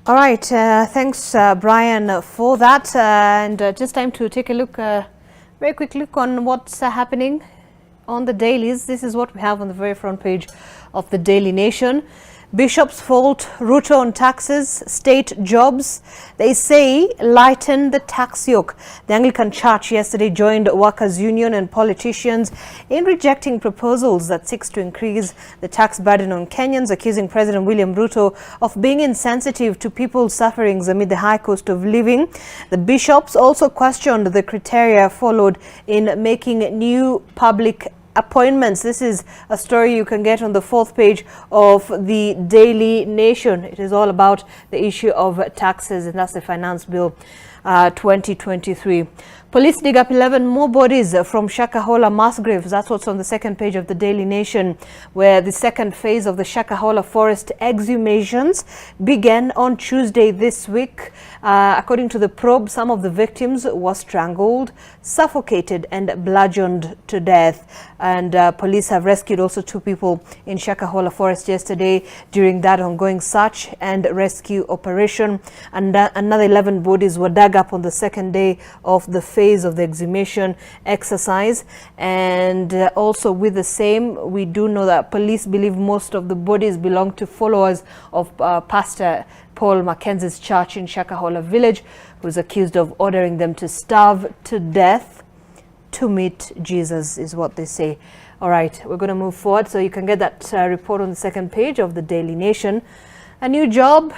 All right, thanks Brian for that, and just time to take a look, very quick look on what's happening on the dailies. This is what we have on the very front page of the Daily Nation. Bishops fault Ruto on taxes, state jobs. They say lighten the tax yoke. The Anglican Church yesterday joined workers' union and politicians in rejecting proposals that seeks to increase the tax burden on Kenyans, accusing President William Ruto of being insensitive to people's sufferings amid the high cost of living. The bishops also questioned the criteria followed in making new public appointments. This is a story you can get on the fourth page of the Daily Nation. It is all about the issue of taxes, and that's the Finance Bill 2023. Police dig up 11 more bodies from Shakahola mass graves. That's what's on the second page of the Daily Nation, where the second phase of the Shakahola forest exhumations began on Tuesday this week. According to the probe, some of the victims were strangled, suffocated and bludgeoned to death. And police have rescued also 2 people in Shakahola forest yesterday during that ongoing search and rescue operation. And another 11 bodies were dug up on the second day of the phase of the exhumation exercise. And also with the same, we do know that police believe most of the bodies belong to followers of Pastor Paul Mackenzie's church in Shakahola village, who is accused of ordering them to starve to death to meet Jesus, is what they say. All right, we're going to move forward, so you can get that report on the second page of the Daily Nation. A new job,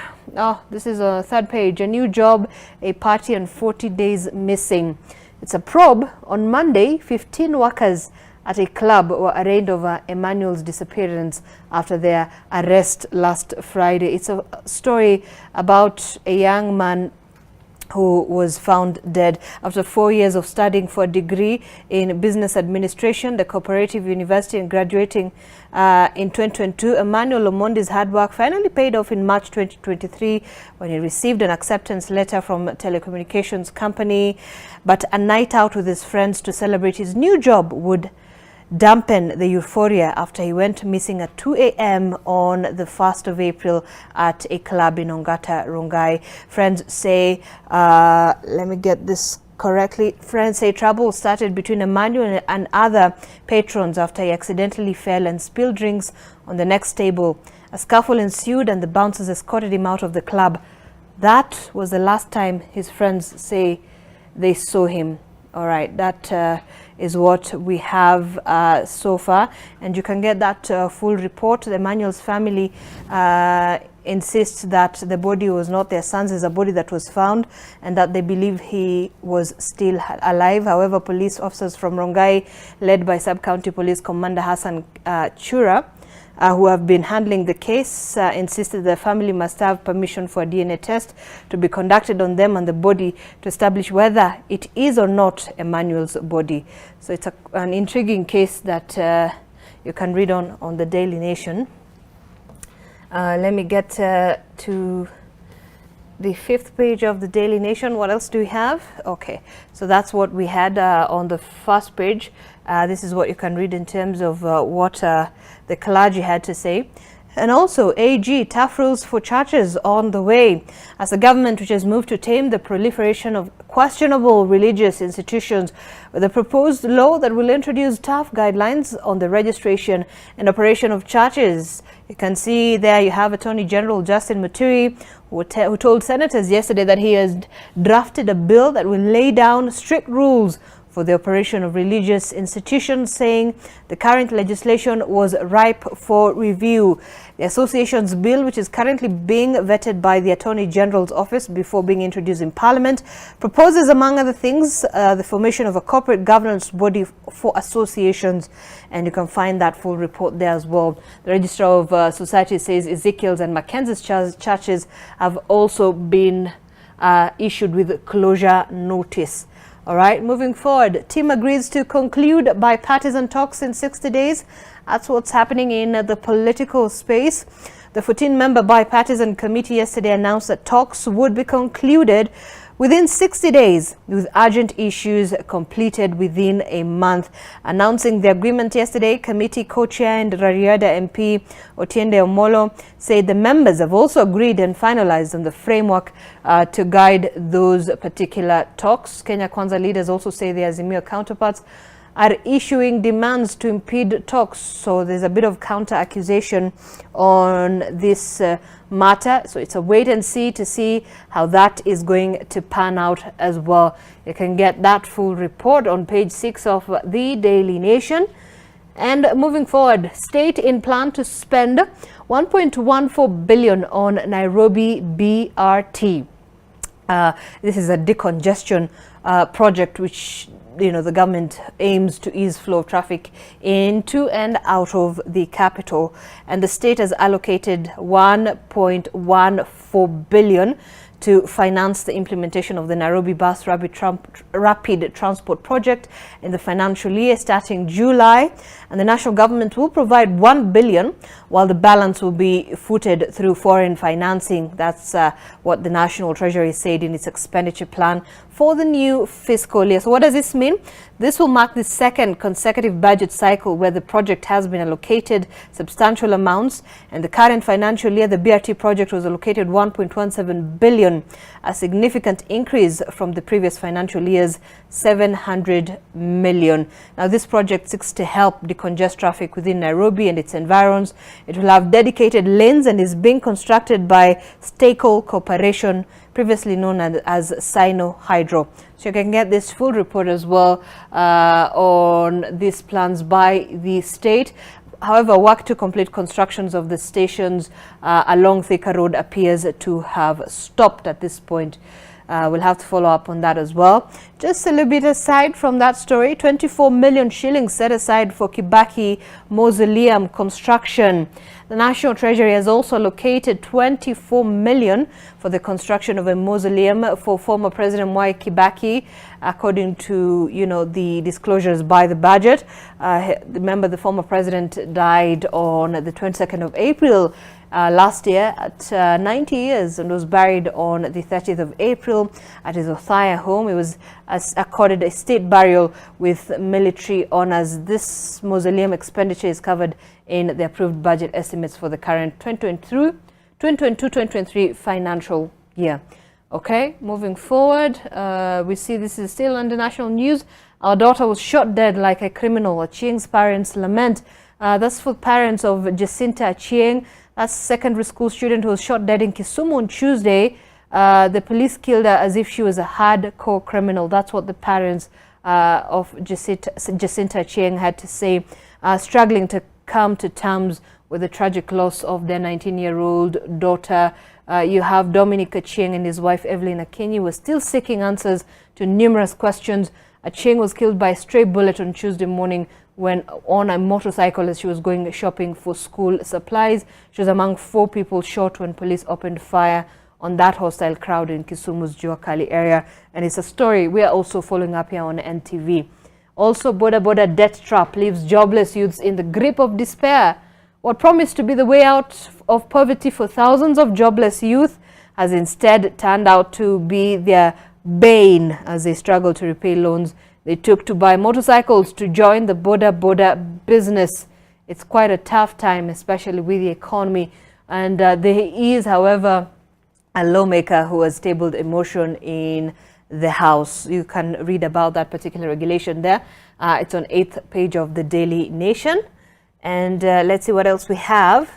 this is a third page. A new job, a party and 40 days missing. It's a probe. On Monday, 15 workers at a club were arraigned over Emmanuel's disappearance after their arrest last Friday. It's a story about a young man who was found dead after 4 years of studying for a degree in business administration, the Cooperative University, and graduating in 2022. Emmanuel Omondi's hard work finally paid off in March 2023 when he received an acceptance letter from a telecommunications company. But a night out with his friends to celebrate his new job would dampen the euphoria after he went missing at 2 a.m. on the 1st of April at a club in Ongata, Rongai. Friends say, let me get this correctly. Friends say trouble started between Emmanuel and other patrons after he accidentally fell and spilled drinks on the next table. A scuffle ensued and the bouncers escorted him out of the club. That was the last time his friends say they saw him. All right, that is what we have so far, and you can get that full report. The Emmanuel's family insists that the body was not their son's, is a body that was found, and that they believe he was still alive. However, police officers from Rongai, led by Sub-County Police Commander Hassan Chura, who have been handling the case, insisted the family must have permission for a DNA test to be conducted on them and the body to establish whether it is or not Emmanuel's body. So it's an intriguing case that you can read on the Daily Nation. Let me get to the 5th page of the Daily Nation. What else do we have? Okay, so that's what we had on the first page. This is what you can read in terms of what the clergy had to say. And also, AG, tough rules for churches on the way, as the government, which has moved to tame the proliferation of questionable religious institutions with a proposed law that will introduce tough guidelines on the registration and operation of churches. You can see there you have Attorney General Justin Muturi, who told senators yesterday that he has drafted a bill that will lay down strict rules for the operation of religious institutions, saying the current legislation was ripe for review. The association's bill, which is currently being vetted by the Attorney General's office before being introduced in Parliament, proposes, among other things, the formation of a corporate governance body for associations, and you can find that full report there as well. The Registrar of Societies says Ezekiel's and Mackenzie's churches have also been issued with closure notice. All right, moving forward, team agrees to conclude bipartisan talks in 60 days. That's what's happening in the political space. The 14-member bipartisan committee yesterday announced that talks would be concluded within 60 days, with urgent issues completed within a month. Announcing the agreement yesterday, committee co-chair and Rarieda MP Otiende Omolo said the members have also agreed and finalized on the framework to guide those particular talks. Kenya Kwanza leaders also say the Azimio counterparts are issuing demands to impede talks. So there's a bit of counter accusation on this matter. So it's a wait and see to see how that is going to pan out as well. You can get that full report on page 6 of the Daily Nation. And moving forward, state in plan to spend 1.14 billion on Nairobi BRT. This is a decongestion project which the government aims to ease flow of traffic into and out of the capital, and the state has allocated 1.14 billion to finance the implementation of the Nairobi Bus Rapid Transport Project in the financial year starting July, and the national government will provide 1 billion while the balance will be footed through foreign financing. That's what the National Treasury said in its expenditure plan for the new fiscal year. So what does this mean? This will mark the second consecutive budget cycle where the project has been allocated substantial amounts. And the current financial year, the BRT project was allocated 1.17 billion, a significant increase from the previous financial year's 700 million. Now, this project seeks to help decongest traffic within Nairobi and its environs. It will have dedicated lanes and is being constructed by Stakeholder Corporation, previously known as Sino Hydro. So you can get this full report as well on these plans by the state. However, work to complete constructions of the stations along Thika Road appears to have stopped at this point. We'll have to follow up on that as well. Just a little bit aside from that story, 24 million shillings set aside for Kibaki Mausoleum construction. The National Treasury has also allocated 24 million for the construction of a mausoleum for former President Mwai Kibaki, according to the disclosures by the budget. Remember, the former president died on the 22nd of April last year at 90 years and was buried on the 30th of April at his Othaya home. He was accorded a state burial with military honors. This mausoleum expenditure is covered in the approved budget estimates for the current 2022-2023 financial year. Okay, moving forward, we see this is still under national news. Our daughter was shot dead like a criminal. Achieng's parents lament. That's for parents of Jacinta Achieng. That's a secondary school student who was shot dead in Kisumu on Tuesday. The police killed her as if she was a hardcore criminal. That's what the parents of Jacinta Achieng had to say, struggling to come to terms with the tragic loss of their 19-year-old daughter. You have Dominic Achieng and his wife Evelyn Akinyi who were still seeking answers to numerous questions. Achieng was killed by a stray bullet on Tuesday morning when on a motorcycle as she was going shopping for school supplies. She was among 4 people shot when police opened fire on that hostile crowd in Kisumu's Juakali area. And it's a story we are also following up here on NTV. Also, Boda death trap leaves jobless youths in the grip of despair. What promised to be the way out of poverty for thousands of jobless youth has instead turned out to be their bane as they struggle to repay loans they took to buy motorcycles to join the Boda business. It's quite a tough time, especially with the economy. And there is, however, a lawmaker who has tabled a motion in the House. You can read about that particular regulation there. It's on 8th page of the Daily Nation. And let's see what else we have.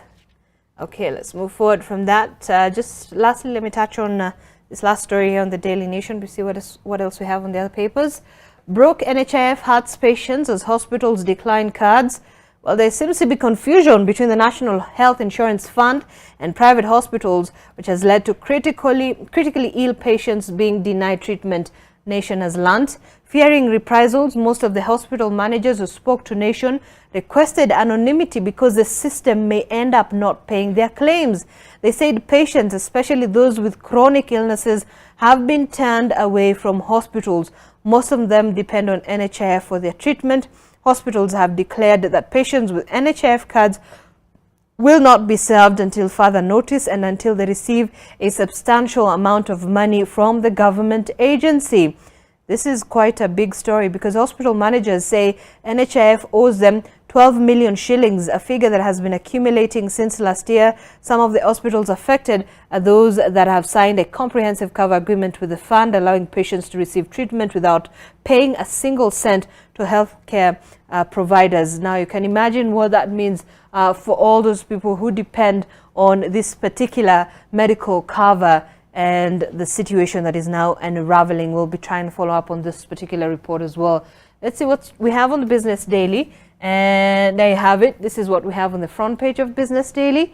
Okay, let's move forward from that. Just lastly, let me touch on this last story here on the Daily Nation. We see what else we have on the other papers. Broke NHIF hearts patients as hospitals decline cards. Well, there seems to be confusion between the National Health Insurance Fund and private hospitals, which has led to critically ill patients being denied treatment, Nation has learnt. Fearing reprisals, most of the hospital managers who spoke to Nation requested anonymity because the system may end up not paying their claims. They said patients, especially those with chronic illnesses, have been turned away from hospitals. Most of them depend on NHIF for their treatment. Hospitals have declared that patients with NHIF cards will not be served until further notice and until they receive a substantial amount of money from the government agency. This is quite a big story because hospital managers say NHIF owes them 12 million shillings, a figure that has been accumulating since last year. Some of the hospitals affected are those that have signed a comprehensive cover agreement with the fund, allowing patients to receive treatment without paying a single cent to healthcare providers. Now, you can imagine what that means for all those people who depend on this particular medical cover and the situation that is now unraveling. We'll be trying to follow up on this particular report as well. Let's see what we have on the Business Daily. And there you have it. This is what we have on the front page of Business Daily.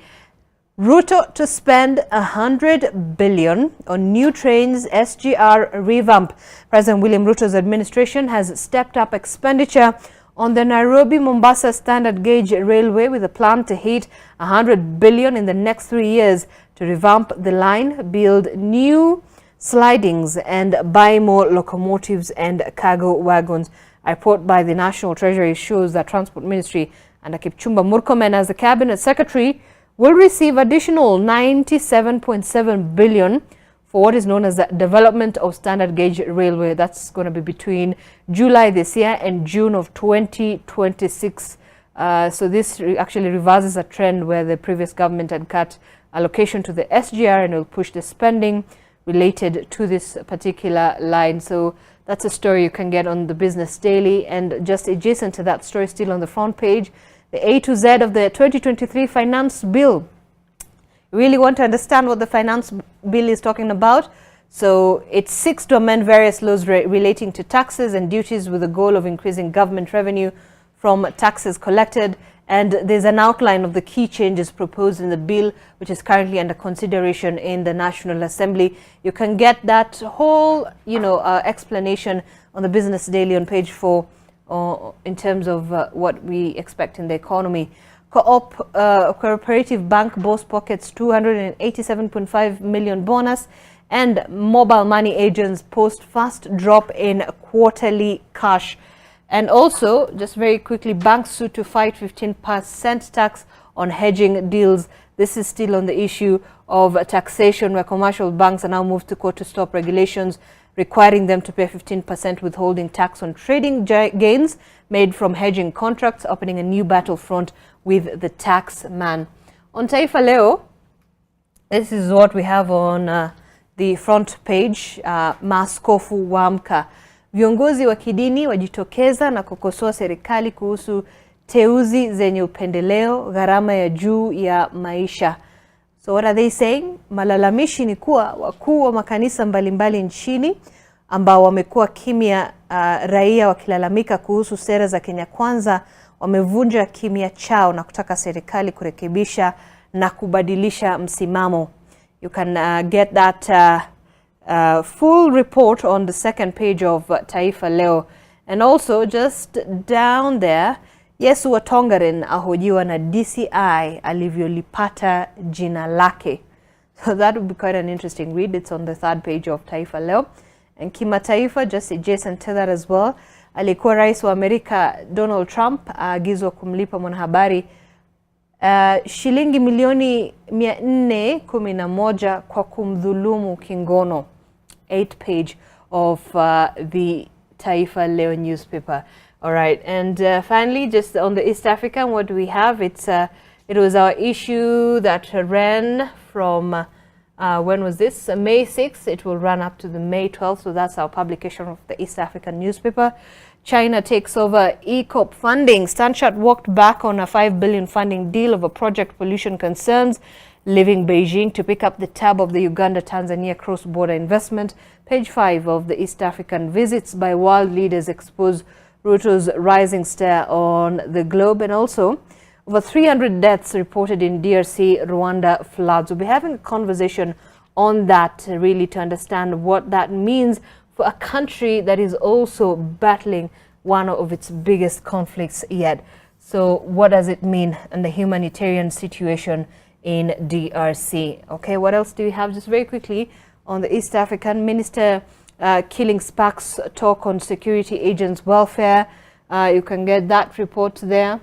Ruto to spend 100 billion on new trains, SGR revamp. President William Ruto's administration has stepped up expenditure on the Nairobi-Mombasa standard gauge railway with a plan to hit 100 billion in the next 3 years to revamp the line, build new slidings and buy more locomotives and cargo wagons. A report by the National Treasury shows that Transport Ministry under Kipchumba Murkomen as the Cabinet Secretary will receive additional 97.7 billion for what is known as the development of standard gauge railway. That's going to be between July this year and June of 2026. So this actually reverses a trend where the previous government had cut allocation to the SGR and will push the spending related to this particular line. So that's a story you can get on the Business Daily. And just adjacent to that story, still on the front page, the A to Z of the 2023 Finance Bill. You really want to understand what the Finance Bill is talking about? So it seeks to amend various laws relating to taxes and duties with the goal of increasing government revenue from taxes collected. And there's an outline of the key changes proposed in the bill, which is currently under consideration in the National Assembly. You can get that whole, explanation on the Business Daily on page 4 in terms of what we expect in the economy. Cooperative Bank boss pockets 287.5 million bonus, and mobile money agents post fast drop in quarterly cash. And also, just very quickly, banks sued to fight 15% tax on hedging deals. This is still on the issue of taxation, where commercial banks are now moved to court to stop regulations requiring them to pay 15% withholding tax on trading gains made from hedging contracts, opening a new battlefront with the tax man. On Taifa Leo, this is what we have on the front page. Maaskofu waamka. Viongozi wa kidini wajitokeza na kukosoa serikali kuhusu teuzi zenye upendeleo, gharama ya juu ya maisha. So what are they saying? Malalamishi ni kuwa wakuu wa makanisa mbalimbali nchini ambao wamekuwa kimya, raia wakilalamika kuhusu sera za Kenya Kwanza, wamevunja kimya chao na kutaka serikali kurekebisha na kubadilisha msimamo. You can get that full report on the second page of Taifa Leo. And also just down there, Yesu wa Tongaren ahojiwa na DCI alivyolipata jina lake. So that would be quite an interesting read. It's on the third page of Taifa Leo. And kimataifa, just adjacent to that as well, alikuwa rais wa Amerika Donald Trump aagizwa kumlipa mwanahabari shilingi milioni 411 kwa kumdhulumu kingono. 8th page of the Taifa Leo newspaper. All right, and finally, just on the East African, what do we have? It was our issue that ran from when was this? May 6th. It will run up to the May 12th. So that's our publication of the East African newspaper. China takes over ECOP funding. Stanchart walked back on a 5 billion funding deal over project pollution concerns, leaving Beijing to pick up the tab of the Uganda-Tanzania cross-border investment. Page 5 of the East African. Visits by world leaders expose Ruto's rising star on the globe. And also, over 300 deaths reported in DRC, Rwanda floods. We'll be having a conversation on that, really, to understand what that means for a country that is also battling one of its biggest conflicts yet. So what does it mean in the humanitarian situation in DRC? Okay, what else do we have? Just very quickly on the East African. Minister killing sparks talk on security agents' welfare. You can get that report there.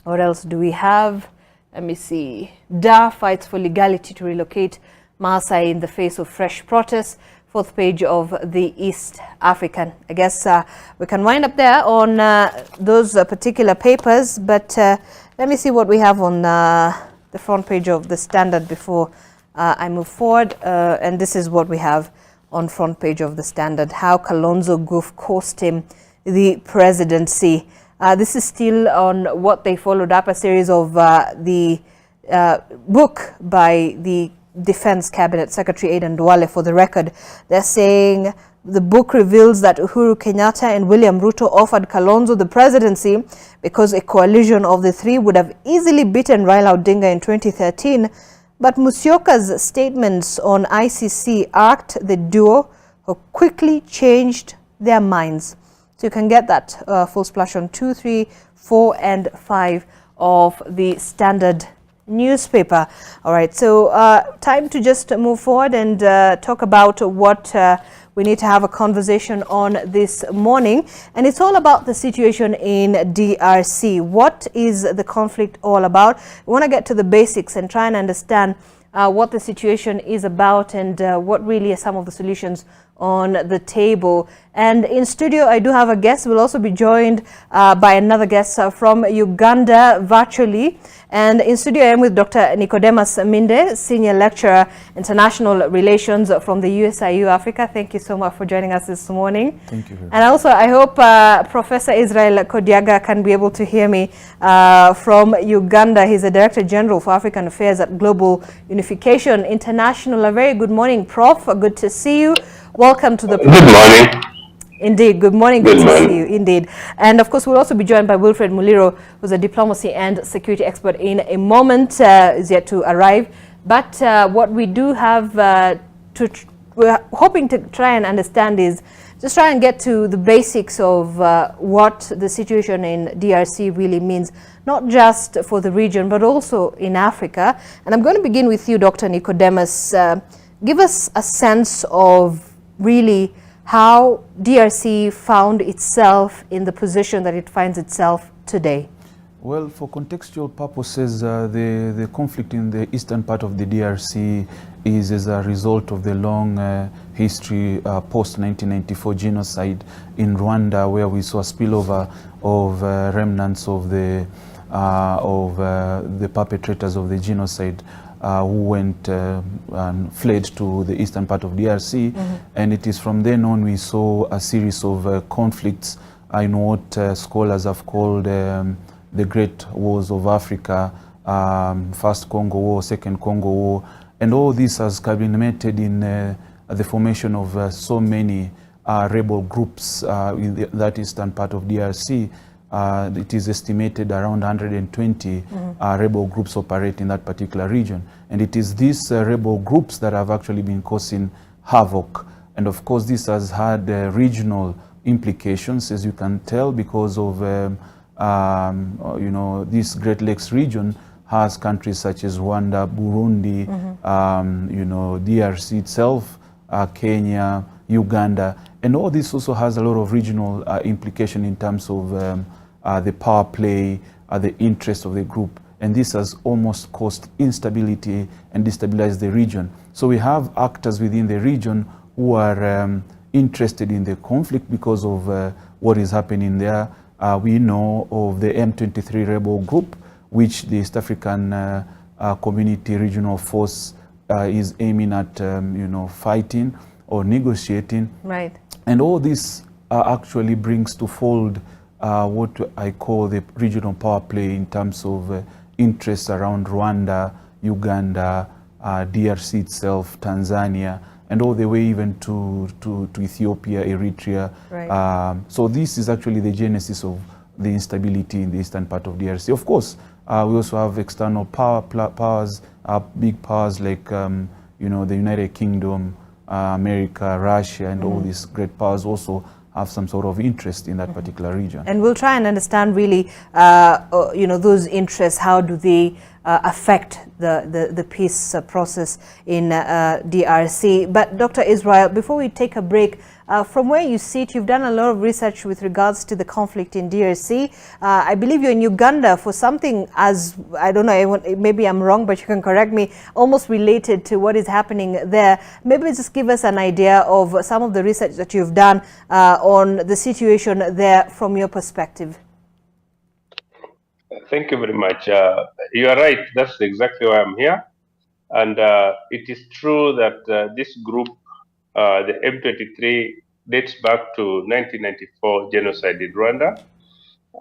What else do we have? let me see. Dar fights for legality to relocate Maasai in the face of fresh protests. Fourth page of the East African. I guess we can wind up there on those particular papers, but let me see what we have on the front page of the Standard before I move forward. And this is what we have on front page of the Standard. How Kalonzo goof cost him the presidency. This is still on what they followed up, a series of the book by the Defense Cabinet Secretary Aden Duale. For the record, they're saying the book reveals that Uhuru Kenyatta and William Ruto offered Kalonzo the presidency because a coalition of the three would have easily beaten Raila Odinga in 2013. But Musyoka's statements on ICC arced the duo, who quickly changed their minds. So you can get that full splash on 2, 3, 4, and 5 of the Standard newspaper. All right, so time to just move forward and talk about what we need to have a conversation on this morning, and it's all about the situation in DRC. What is the conflict all about? We want to get to the basics and try and understand what the situation is about and what really are some of the solutions on the table. And in studio, I do have a guest. We'll also be joined by another guest from Uganda virtually. And in studio, I am with Dr. Nicodemus Minde, Senior Lecturer, International Relations from the USIU Africa. Thank you so much for joining us this morning. Thank you very much. And also, I hope Professor Israel Kodiaga can be able to hear me from Uganda. He's the Director General for African Affairs at Global Unification International. A very good morning, Prof. Good to see you. Welcome to the program. Good morning. Indeed, good morning. Good to see you. Indeed. And of course, we'll also be joined by Wilfred Muliro, who's a diplomacy and security expert in a moment, is yet to arrive. But what we do have we're hoping to try and understand is just try and get to the basics of what the situation in DRC really means, not just for the region, but also in Africa. And I'm going to begin with you, Dr. Nicodemus. Give us a sense of really how DRC found itself in the position that it finds itself today. Well, for contextual purposes, the conflict in the eastern part of the DRC is as a result of the long history post-1994 genocide in Rwanda, where we saw a spillover of remnants of the perpetrators of the genocide who went and fled to the eastern part of DRC. And it is from then on we saw a series of conflicts in what scholars have called the Great Wars of Africa, First Congo War, Second Congo War, and all this has culminated in the formation of so many rebel groups in that eastern part of DRC. It is estimated around 120 rebel groups operate in that particular region. And it is these rebel groups that have actually been causing havoc. And of course, this has had regional implications, as you can tell, because of, you know, this Great Lakes region has countries such as Rwanda, Burundi, you know, DRC itself, Kenya, Uganda. And all this also has a lot of regional implication in terms of the power play, the interest of the group. And this has almost caused instability and destabilized the region. So we have actors within the region who are interested in the conflict because of what is happening there. We know of the M23 rebel group, which the East African Community Regional Force is aiming at, you know, fighting or negotiating. Right. And all this actually brings to fold what I call the regional power play in terms of interests around Rwanda, Uganda, DRC itself, Tanzania, and all the way even to Ethiopia, Eritrea. Right. So this is actually the genesis of the instability in the eastern part of DRC. Of course, we also have external powers, big powers like you know, the United Kingdom, America, Russia, and all these great powers also have some sort of interest in that particular region. And we'll try and understand really, you know, those interests. How do they affect the peace process in DRC. But Dr. Israel, before we take a break, from where you sit, you've done a lot of research with regards to the conflict in DRC. I believe you're in Uganda for something as, I don't know, maybe I'm wrong, but you can correct me, almost related to what is happening there. Maybe just give us an idea of some of the research that you've done on the situation there from your perspective. Thank you very much. You are right. That's exactly why I'm here. And it is true that this group, the M23, dates back to 1994 genocide in Rwanda.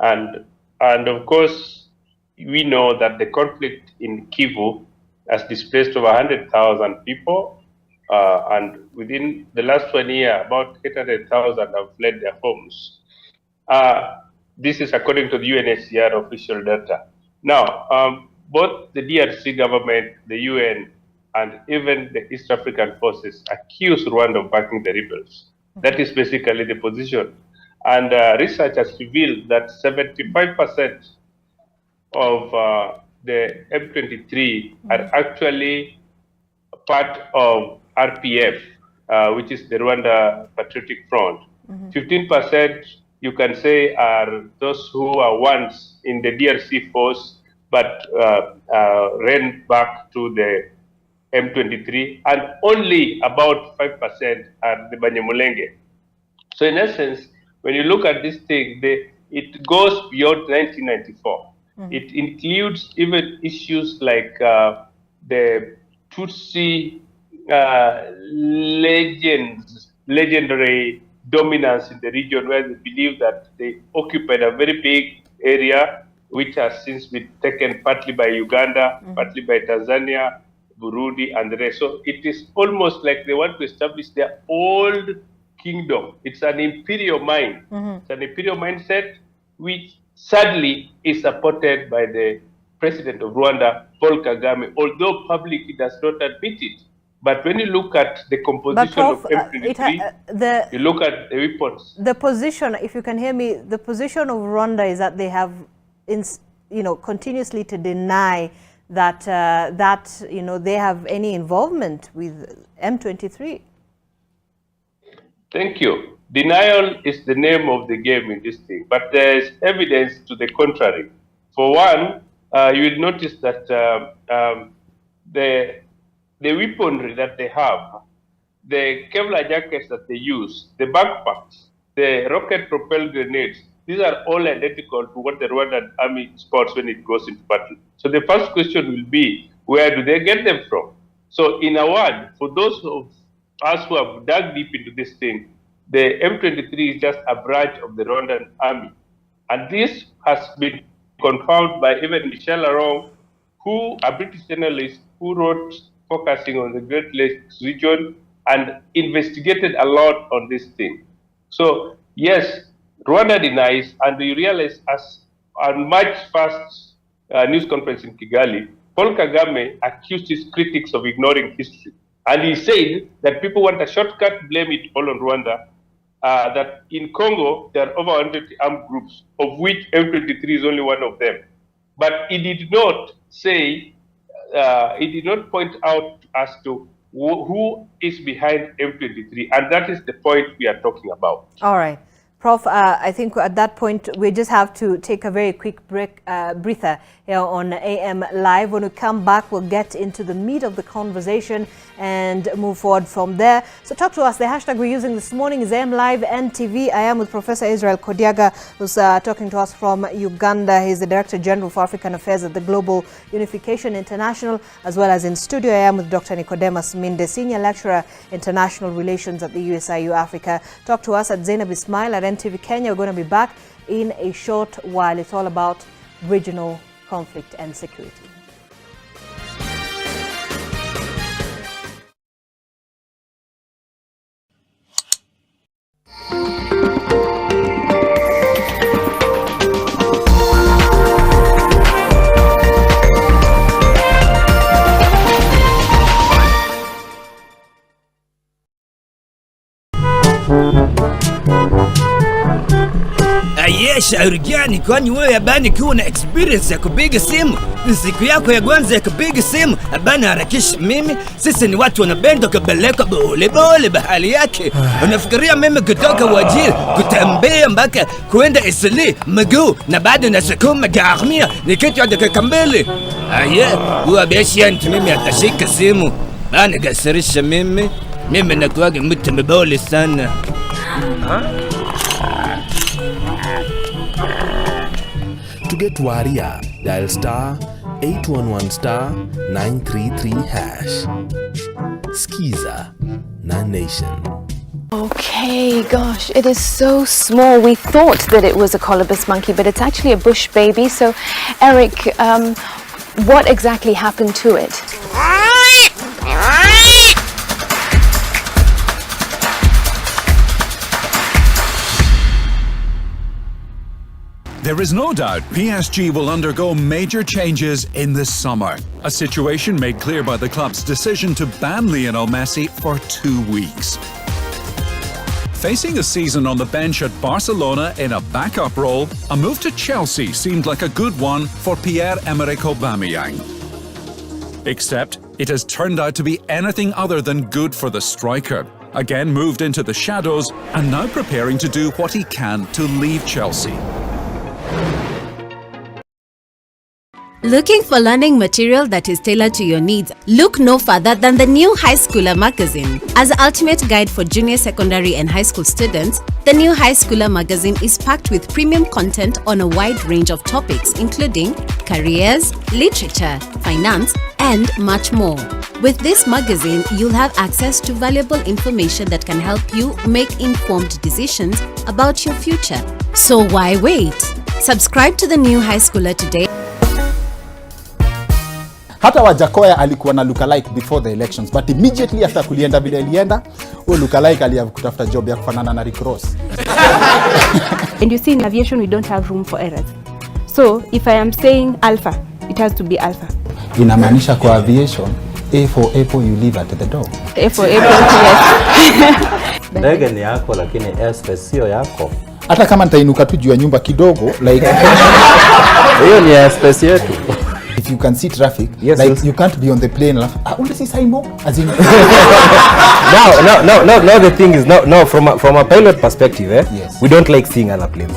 And of course, we know that the conflict in Kivu has displaced over 100,000 people. And within the last 1 year, about 800,000 have fled their homes. This is according to the UNHCR official data. Now, both the DRC government, the UN, and even the East African forces accuse Rwanda of backing the rebels. That is basically the position. And research has revealed that 75% of the M23 are actually part of RPF, which is the Rwanda Patriotic Front. 15% you can say are those who are once in the DRC force but ran back to the M23, and only about 5% are the Banyamulenge. So in essence, when you look at this thing, it goes beyond 1994. It includes even issues like the Tutsi legendary dominance in the region, where they believe that they occupied a very big area, which has since been taken partly by Uganda, partly by Tanzania, Burundi, and the rest. So it is almost like they want to establish their old kingdom. It's an imperial mind. It's an imperial mindset, which sadly is supported by the president of Rwanda, Paul Kagame, although publicly does not admit it. But when you look at the composition Prof, of M23, you look at the weapons. The position, if you can hear me, the position of Rwanda is that they have, continuously to deny that they have any involvement with M23. Thank you. Denial is the name of the game in this thing, but there is evidence to the contrary. For one, you will notice that the weaponry that they have, the Kevlar jackets that they use, the backpacks, the rocket-propelled grenades, these are all identical to what the Rwandan army sports when it goes into battle. So the first question will be, where do they get them from? So in a word, for those of us who have dug deep into this thing, the M23 is just a branch of the Rwandan army. And this has been confirmed by even Michel Aron, a British journalist who wrote focusing on the Great Lakes region and investigated a lot on this thing. So yes, Rwanda denies, and you realize as on March 1st news conference in Kigali, Paul Kagame accused his critics of ignoring history. And he said that people want a shortcut, blame it all on Rwanda, that in Congo there are over 100 armed groups, of which M23 is only one of them. But he did not say, he did not point out as to who is behind M23, and that is the point we are talking about. All right. Prof, I think at that point we just have to take a very quick breather here on AM Live. When we come back, we'll get into the meat of the conversation and move forward from there. So talk to us. The hashtag we're using this morning is AM Live NTV. I am with Professor Israel Kodiaga, who's talking to us from Uganda. He's the Director General for African Affairs at the Global Unification International, as well as in studio I am with Dr. Nicodemus Minde, Senior Lecturer, International Relations at the USIU Africa. Talk to us at Zainab Ismail at NTV Kenya. We're going to be back in a short while. It's all about regional conflict and security. Shauri gani? Kwani wewe abani kuwa na experience ya kupiga simu? Siku yako ya kwanza ya kupiga simu, abani harakisha mimi. Sisi ni watu wanapenda kupeleka bole bole bahali yake. Unafikiria mimi kutoka Wajir kutembea mpaka kuenda Isli mguu na bado nasukuma garmia ni kitu ya dakika mbili? Huwa beshanti mimi atashika simu. Bana kasirisha mimi nakuwaga mtu mbole sana. To get Waria, dial star 811 star 933 hash. Skiza, Nation. Okay, gosh, it is so small. We thought that it was a colobus monkey, but it's actually a bush baby. So, Eric, what exactly happened to it? There is no doubt PSG will undergo major changes in the summer, a situation made clear by the club's decision to ban Lionel Messi for 2 weeks. Facing a season on the bench at Barcelona in a backup role, a move to Chelsea seemed like a good one for Pierre-Emerick Aubameyang. Except, it has turned out to be anything other than good for the striker. Again moved into the shadows and now preparing to do what he can to leave Chelsea. Looking for learning material that is tailored to your needs? Look no further than the New High Schooler magazine. As the ultimate guide for junior, secondary and high school students, the New High Schooler magazine is packed with premium content on a wide range of topics including careers, literature, finance and much more. With this magazine, you'll have access to valuable information that can help you make informed decisions about your future. So why wait? Subscribe to the New High Schooler today. Hata Wajakoya alikuwa na lookalike before the elections, but immediately after kulienda vile ilienda, huyo lookalike alianza kutafuta job ya kufanana na Rick Ross. And you see, in aviation we don't have room for errors. So if I am saying alpha, it has to be alpha. Inamaanisha kwa aviation, A for apple you leave at the door. A for apple, yes. Ndege ni yako lakini airspace sio yako. Hata kama nitainuka tu juu ya nyumba kidogo, like hiyo ni airspace yetu. If you can see traffic, yes, like yes. You can't be on the plane like, only see Saimo, as in. No, the thing is, no, from a pilot perspective, yes. We don't like seeing other planes.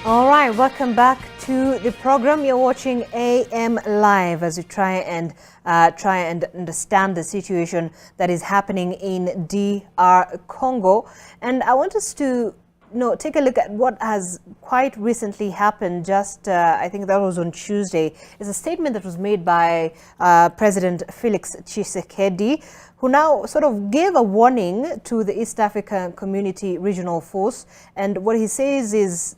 All right, welcome back to the program. You're watching AM Live as we try and understand the situation that is happening in DR Congo. And I want us to take a look at what has quite recently happened. Just I think that was on Tuesday. It's a statement that was made by President Felix Tshisekedi, who now sort of gave a warning to the East African Community Regional Force. And what he says is,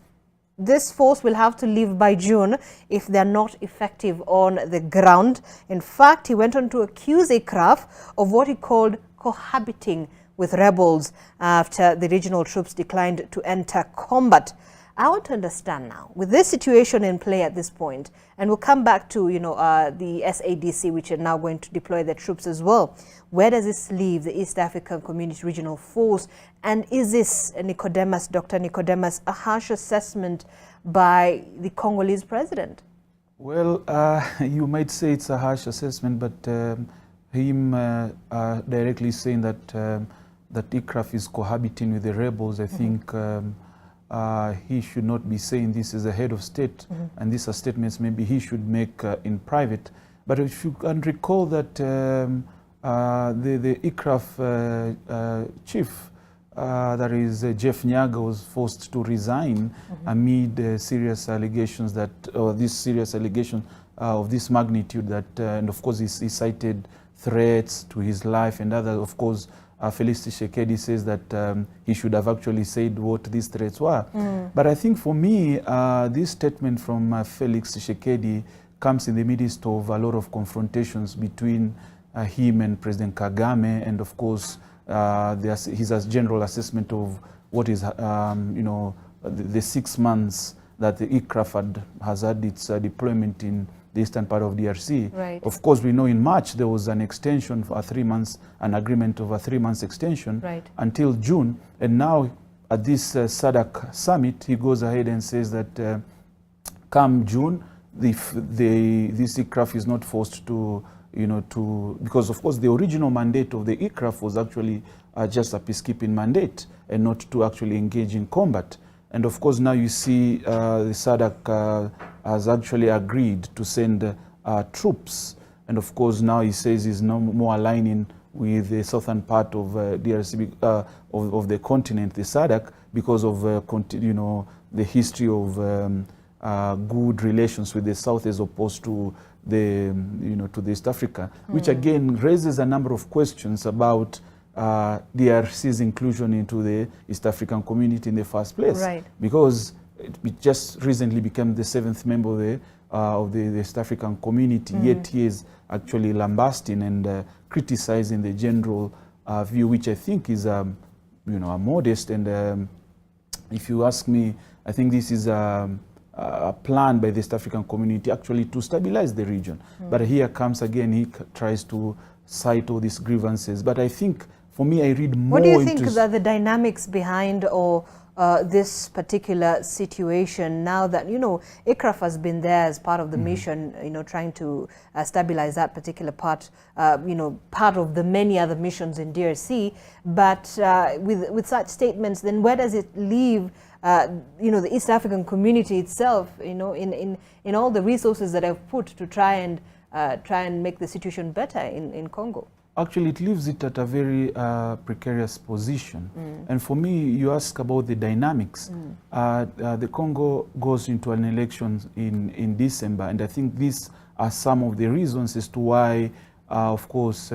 this force will have to leave by June if they're not effective on the ground. In fact, he went on to accuse ACRAF of what he called cohabiting with rebels after the regional troops declined to enter combat. I want to understand now, with this situation in play at this point, and we'll come back to the SADC, which are now going to deploy their troops as well. Where does this leave the East African Community Regional Force? And is this, Nicodemus, Dr. Nicodemus, a harsh assessment by the Congolese president? Well, you might say it's a harsh assessment, but him directly saying that that ICRAF is cohabiting with the rebels, I think he should not be saying this as a head of state, and these are statements maybe he should make in private. But if you can recall that the ICRAF chief, that is Jeff Nyaga, was forced to resign amid serious allegations that, or this serious allegation of this magnitude that, and of course he cited threats to his life and other, of course, Felix Tshisekedi says that he should have actually said what these threats were. But I think for me, this statement from Felix Tshisekedi comes in the midst of a lot of confrontations between him and President Kagame, and of course his general assessment of what is, the 6 months that the aircraft has had its deployment in the eastern part of DRC. Right. Of course, we know in March there was an extension for 3 months, an agreement of a 3 months extension until June. And now at this SADC summit, he goes ahead and says that come June, this aircraft is not forced to, because of course the original mandate of the aircraft was actually just a peacekeeping mandate and not to actually engage in combat. And of course now you see the SADC has actually agreed to send troops. And of course now he says he's no more aligning with the southern part of DRC, of the continent, the SADC, because of the history of good relations with the south as opposed to the to the East Africa, which again raises a number of questions about DRC's inclusion into the East African community in the first place, because it just recently became the 7th member of the East African community, yet he is actually lambasting and criticizing the general view, which I think is a modest, and if you ask me, I think this is a plan by the East African community actually to stabilize the region. But here comes again, he tries to cite all these grievances. But I think, for me, I read more. What do you think are the dynamics behind this particular situation now that, aircraft has been there as part of the mission, trying to stabilize that particular part, part of the many other missions in DRC, but with such statements, then where does it leave the East African community itself, in all the resources that have put to try and make the situation better in Congo? Actually, it leaves it at a very precarious position. And for me, you ask about the dynamics. The Congo goes into an election in December, and I think these are some of the reasons as to why, of course,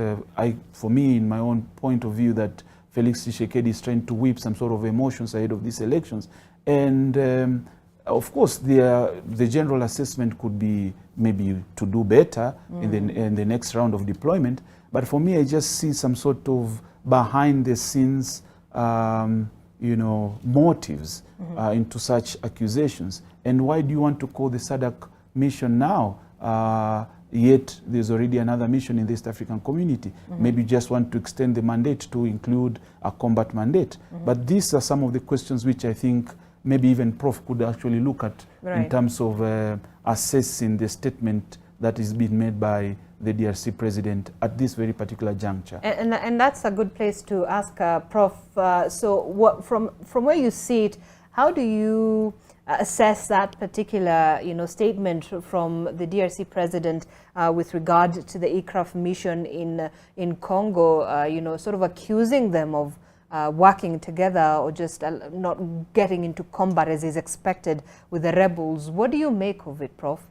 for me, in my own point of view, that Felix Tshisekedi is trying to whip some sort of emotions ahead of these elections. And of course, the general assessment could be maybe to do better in the next round of deployment. But for me, I just see some sort of behind the scenes, motives into such accusations. And why do you want to call the SADC mission now? Yet there's already another mission in the East African community. Maybe you just want to extend the mandate to include a combat mandate. But these are some of the questions which I think maybe even Prof could actually look at in terms of assessing the statement that is being made by the DRC president at this very particular juncture. And that's a good place to ask Prof. So from where you see it, how do you assess that particular statement from the DRC president with regard to the aircraft mission in Congo, sort of accusing them of working together or just not getting into combat as is expected with the rebels? What do you make of it, Prof?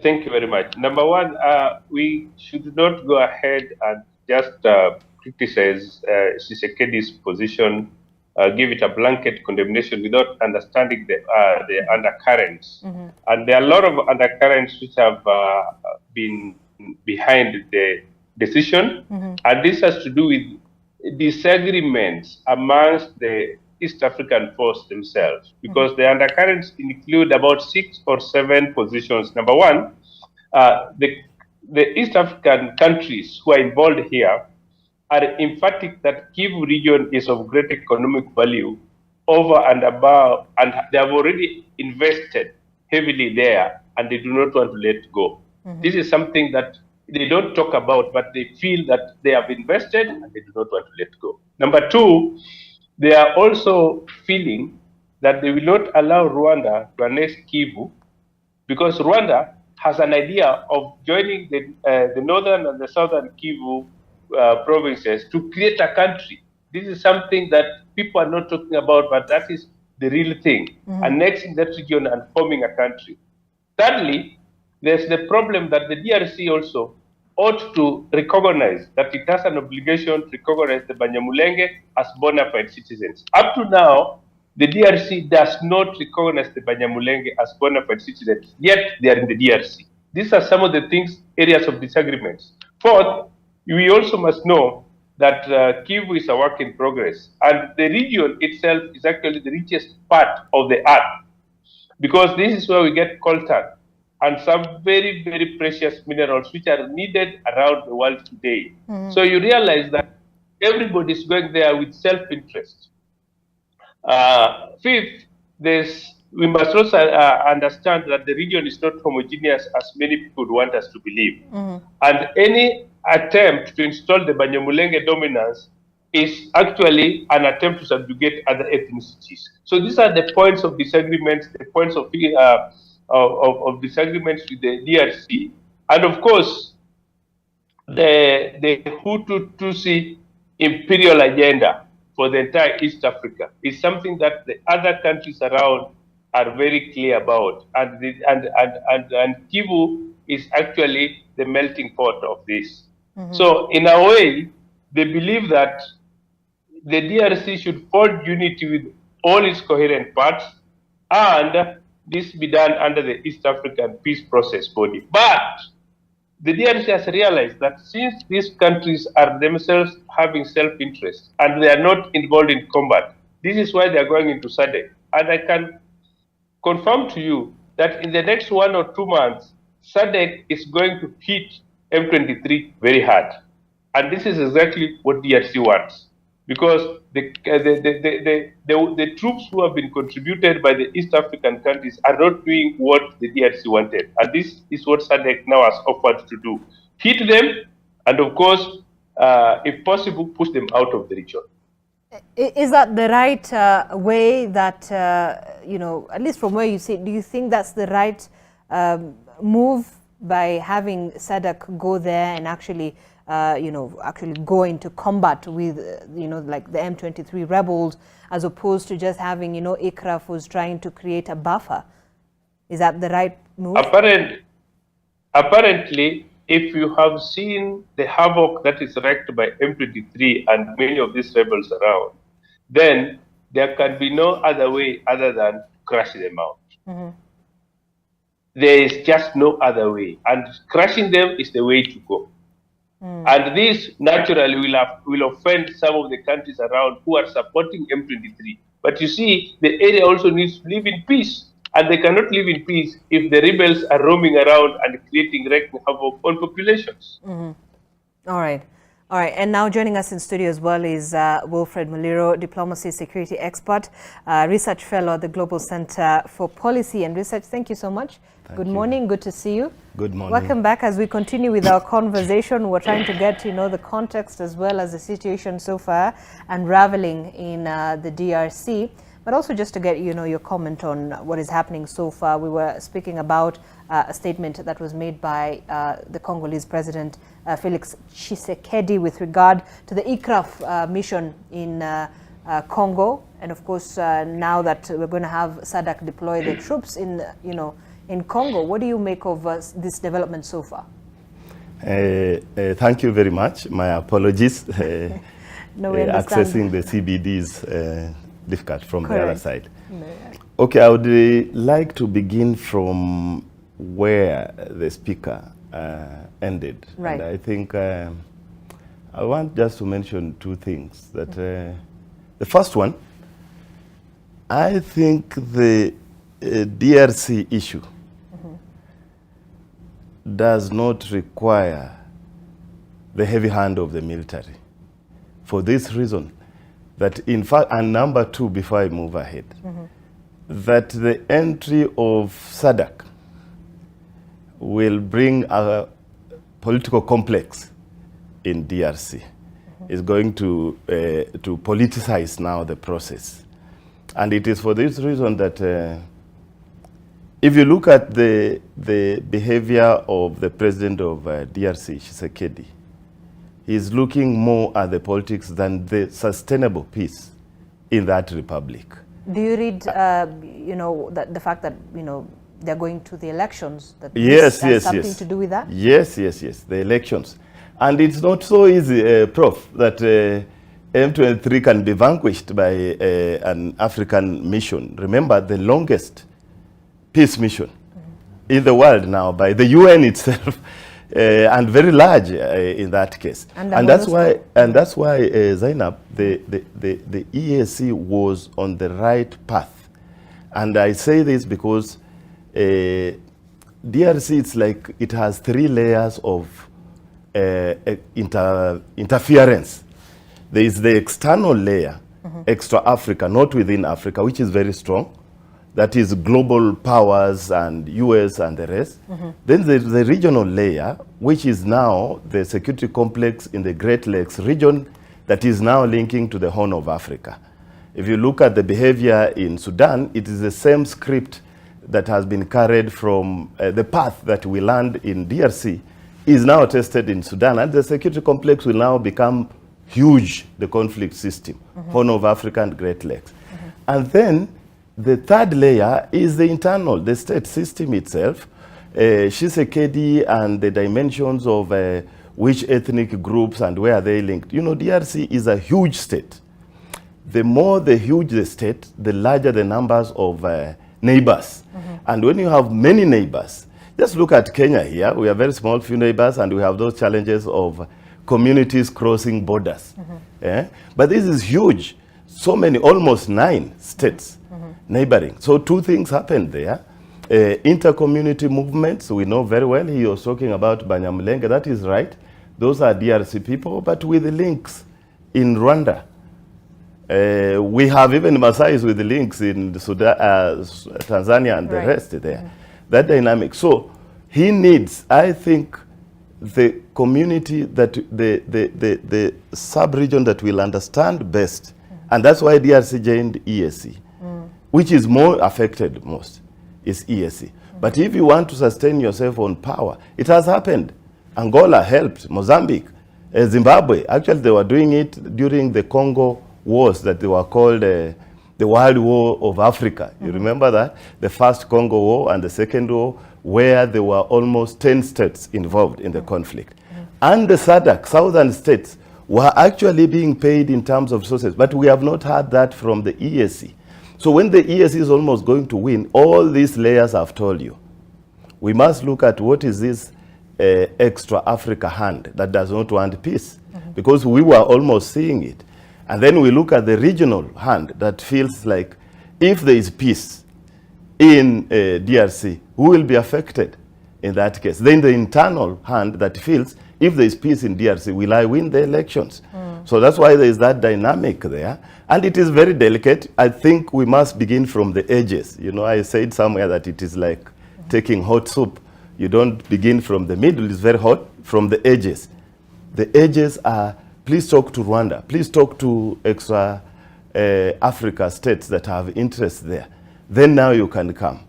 Thank you very much. Number one, we should not go ahead and just criticize Tshisekedi's position, give it a blanket condemnation without understanding the undercurrents. And there are a lot of undercurrents which have been behind the decision. And this has to do with disagreements amongst the East African force themselves, because the undercurrents include about 6 or 7 positions. Number one, the East African countries who are involved here are emphatic that Kivu region is of great economic value over and above, and they have already invested heavily there, and they do not want to let go. This is something that they don't talk about, but they feel that they have invested and they do not want to let go. Number two, they are also feeling that they will not allow Rwanda to annex Kivu, because Rwanda has an idea of joining the northern and the southern Kivu provinces to create a country. This is something that people are not talking about, but that is the real thing, annexing that region and forming a country. Thirdly, there's the problem that the DRC also ought to recognize that it has an obligation to recognize the Banyamulenge as bona fide citizens. Up to now, the DRC does not recognize the Banyamulenge as bona fide citizens, yet they are in the DRC. These are some of the areas of disagreements. Fourth, we also must know that Kivu is a work in progress, and the region itself is actually the richest part of the earth, because this is where we get coltan and some very, very precious minerals which are needed around the world today. So you realize that everybody is going there with self-interest. Fifth, we must also understand that the region is not homogeneous as many people want us to believe. And any attempt to install the Banyamulenge dominance is actually an attempt to subjugate other ethnicities. So these are the points of disagreement, the points of disagreements with the DRC. And of course, the Hutu-Tutsi imperial agenda for the entire East Africa is something that the other countries around are very clear about, and Kivu is actually the melting pot of this. So in a way, they believe that the DRC should forge unity with all its coherent parts, and this be done under the East African Peace Process body. But the DRC has realized that since these countries are themselves having self-interest and they are not involved in combat, this is why they are going into SADC. And I can confirm to you that in the next 1 or 2 months, SADC is going to hit M23 very hard. And this is exactly what DRC wants, because the troops who have been contributed by the East African countries are not doing what the DRC wanted. And this is what SADC now has offered to do. Hit them, and of course, if possible, push them out of the region. Is that the right way that, you know, at least from where you sit, do you think that's the right move by having SADC go there and actually, you know, actually go into combat with, you know, like the M23 rebels, as opposed to just having, you know, ICRAF was trying to create a buffer? Is that the right move? Apparently, if you have seen the havoc that is wreaked by M23 and many of these rebels around, then there can be no other way other than to crush them out. There is just no other way, and crushing them is the way to go. And this naturally will offend some of the countries around who are supporting M23. But you see, the area also needs to live in peace, and they cannot live in peace if the rebels are roaming around and creating wrecking havoc on populations. All right. All right, and now joining us in studio as well is Wilfred Muliro, diplomacy security expert, research fellow at the Global Center for Policy and Research. Thank you so much. Good morning. Good to see you. Good morning. Welcome back. As we continue with our conversation, we're trying to get, you know, the context as well as the situation so far unraveling in the DRC, but also just to get, you know, your comment on what is happening so far. We were speaking about a statement that was made by the Congolese president, Felix Tshisekedi, with regard to the ICRAF mission in Congo. And of course, now that we're going to have SADC deploy the troops in, you know, in Congo, what do you make of this development so far? Thank you very much. My apologies. No, accessing the CBD is difficult from the other side. No. Okay, I would like to begin from where the speaker ended. Right. And I think I want just to mention two things. That the first one, I think the DRC issue does not require the heavy hand of the military. For this reason, that in fact, and number two, before I move ahead, that the entry of SADC will bring a political complex in DRC. Is going to politicize now the process. And it is for this reason that if you look at the behavior of the president of DRC, Tshisekedi, he's looking more at the politics than the sustainable peace in that republic. Do you read, you know, that the fact that, you know, they're going to the elections, that yes, has something to do with that? Yes, the elections. And it's not so easy, Prof, that M23 can be vanquished by an African mission. Remember, the longest peace mission in the world now by the UN itself and very large in that case. And that's why Zainab, the EAC was on the right path. And I say this because DRC, it's like it has 3 layers of interference. There is the external layer, extra Africa, not within Africa, which is very strong. That is global powers and US and the rest. Then there's the regional layer, which is now the security complex in the Great Lakes region that is now linking to the Horn of Africa. If you look at the behavior in Sudan, it is the same script that has been carried from the path that we land in DRC is now tested in Sudan, and the security complex will now become huge, the conflict system, Horn of Africa and Great Lakes. And then the third layer is the internal, the state system itself, Shisekedi and the dimensions of which ethnic groups and where are they linked. You know, DRC is a huge state. The more the huge the state, the larger the numbers of neighbors. And when you have many neighbors, just look at Kenya here. We have very small few neighbors, and we have those challenges of communities crossing borders. But this is huge. So many, almost 9 states neighboring. So 2 things happened there. Inter-community movements, we know very well. He was talking about Banyamulenge. That is right. Those are DRC people, but with the links in Rwanda. We have even Maasais with the links in Sudan, Tanzania and the rest there. That dynamic. So he needs, I think, the community that the sub-region that will understand best. And that's why DRC joined EAC, which is more affected most, is EAC. But if you want to sustain yourself on power, it has happened. Angola helped, Mozambique, Zimbabwe. Actually, they were doing it during the Congo wars that they were called the World War of Africa. You remember that? The first Congo War and the second war, where there were almost 10 states involved in the conflict. And the SADC, southern states, were actually being paid in terms of resources, but we have not had that from the EAC. So when the EAC is almost going to win, all these layers I've told you, we must look at what is this extra Africa hand that does not want peace, because we were almost seeing it. And then we look at the regional hand that feels like if there is peace in DRC, who will be affected in that case? Then the internal hand that feels if there is peace in DRC, will I win the elections? So that's why there is that dynamic there. And it is very delicate. I think we must begin from the edges. You know, I said somewhere that it is like taking hot soup. You don't begin from the middle, it's very hot, from the edges. The edges are, please talk to Rwanda. Please talk to extra Africa states that have interest there. Then now you can come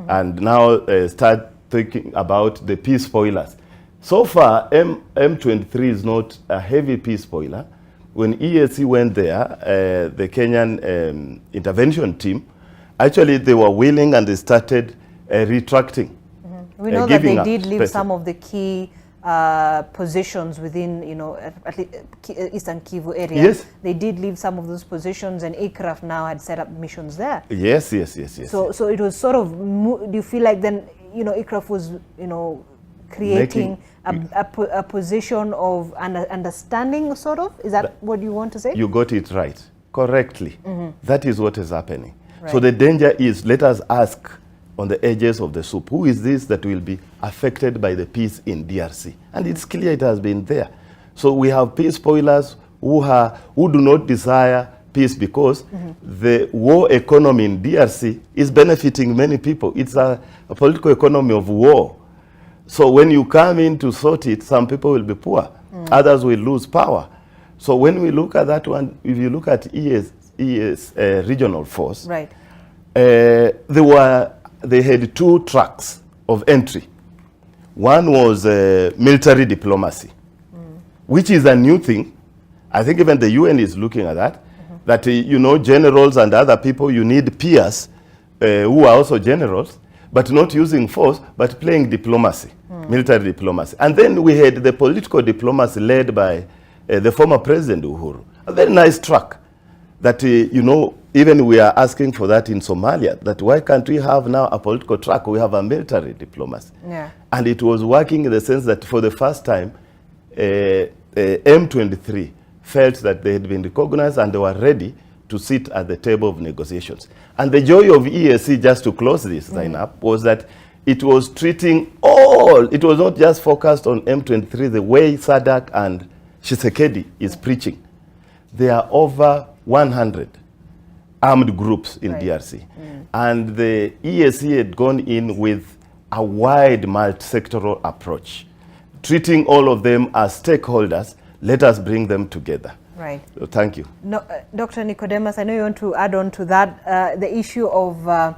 and now start thinking about the peace spoilers. So far, M23 is not a heavy peace spoiler. When EAC went there, the Kenyan intervention team, actually they were willing and they started retracting. We know that they did leave some of the key positions within, you know, at least Eastern Kivu area. Yes. They did leave some of those positions, and aircraft now had set up missions there. Yes. So it was sort of, do you feel like then, you know, aircraft was, you know, creating a position of understanding, sort of? Is that what you want to say? You got it right, correctly. That is what is happening. Right. So the danger is, let us ask on the edges of the soup, who is this that will be affected by the peace in DRC? And it's clear it has been there. So we have peace spoilers who do not desire peace because the war economy in DRC is benefiting many people. It's a political economy of war. So when you come in to sort it, some people will be poor, others will lose power. So when we look at that one, if you look at ES regional force, right, they had 2 tracks of entry. One was military diplomacy, which is a new thing. I think even the UN is looking at that, that you know, generals and other people, you need peers who are also generals, but not using force, but playing diplomacy, military diplomacy. And then we had the political diplomacy led by the former President Uhuru. A very nice track that, you know, even we are asking for that in Somalia, that why can't we have now a political track? We have a military diplomacy. Yeah. And it was working in the sense that for the first time, M23 felt that they had been recognized and they were ready to sit at the table of negotiations. And the joy of EAC, just to close this sign-up, was that it was treating all, it was not just focused on M23, the way SADC and Tshisekedi is preaching. There are over 100 armed groups in DRC. And the EAC had gone in with a wide multi-sectoral approach, treating all of them as stakeholders. Let us bring them together. Right. So thank you. No, Dr. Nicodemus, I know you want to add on to that, the issue of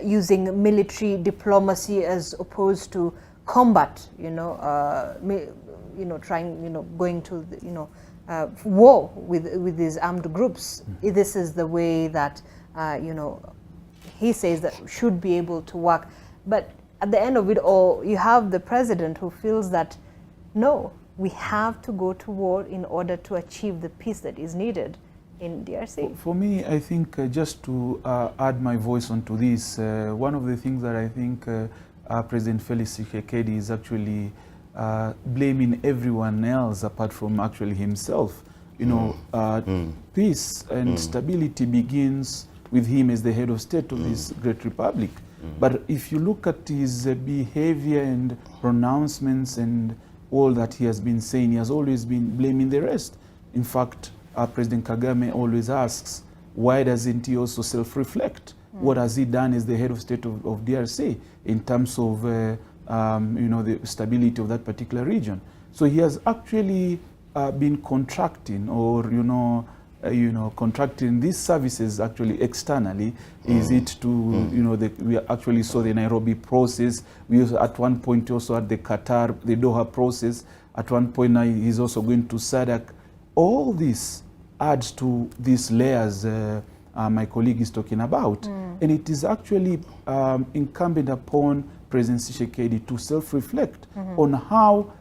using military diplomacy as opposed to combat, trying, going to, war with these armed groups. This is the way that, he says that should be able to work. But at the end of it all, you have the president who feels that, no, we have to go to war in order to achieve the peace that is needed in DRC. For me, I think just to add my voice onto this, one of the things that I think President Felix Tshisekedi is actually blaming everyone else apart from actually himself. Peace and stability begins with him as the head of state of this great republic. But if you look at his behavior and pronouncements and all that he has been saying, he has always been blaming the rest. In fact, President Kagame always asks, why doesn't he also self-reflect? What has he done as the head of state of DRC in terms of the stability of that particular region? So he has actually been contracting or contracting these services actually externally. Is it to we actually saw the Nairobi process. We also, at one point also had the Qatar, the Doha process. At one point now he's also going to SADC. All this adds to these layers my colleague is talking about, and it is actually incumbent upon President Tshisekedi to self-reflect on how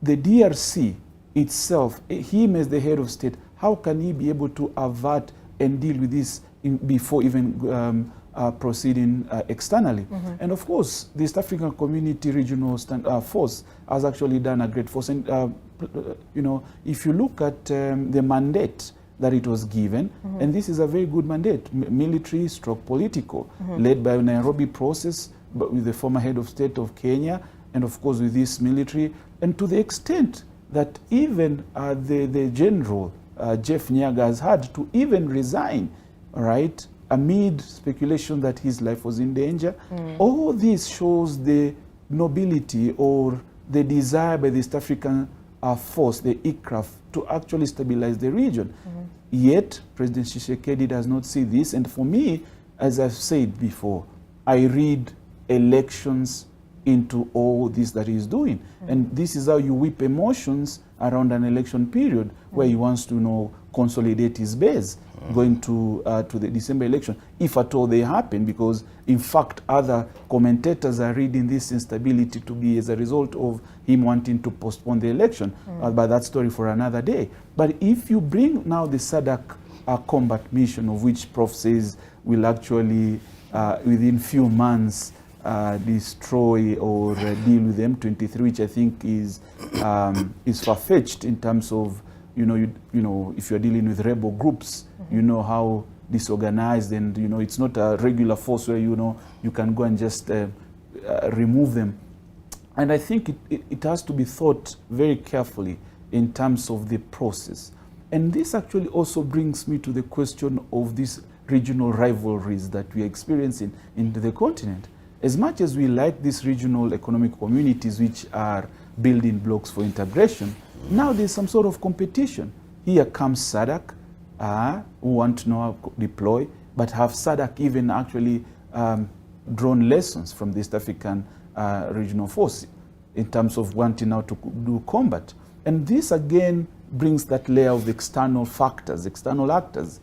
the DRC itself, him as the head of state, how can he be able to avert and deal with this before even proceeding externally? And of course, the East African Community Regional Force has actually done a great force. And if you look at the mandate that it was given, and this is a very good mandate, military stroke political, led by a Nairobi process, but with the former head of state of Kenya, and of course with this military, and to the extent that even the general, Jeff Nyaga, has had to even resign, right, amid speculation that his life was in danger. All this shows the nobility or the desire by the East African force, the ICRAF, to actually stabilize the region. Yet, President Tshisekedi does not see this. And for me, as I've said before, I read elections into all this that he's doing. And this is how you whip emotions around an election period where he wants to consolidate his base going to the December election, if at all they happen, because in fact other commentators are reading this instability to be as a result of him wanting to postpone the election. But that story for another day. But if you bring now the SADC combat mission, of which Prof says will actually within few months destroy or deal with M23, which I think is far-fetched in terms of if you're dealing with rebel groups, you know how disorganized, and it's not a regular force where you can go and just remove them. And I think it has to be thought very carefully in terms of the process. And this actually also brings me to the question of these regional rivalries that we are experiencing in the continent. As much as we like these regional economic communities which are building blocks for integration, now there's some sort of competition. Here comes SADC, who want to know how to deploy, but have SADC even actually drawn lessons from the East African regional force in terms of wanting now to do combat. And this again brings that layer of external factors, external actors.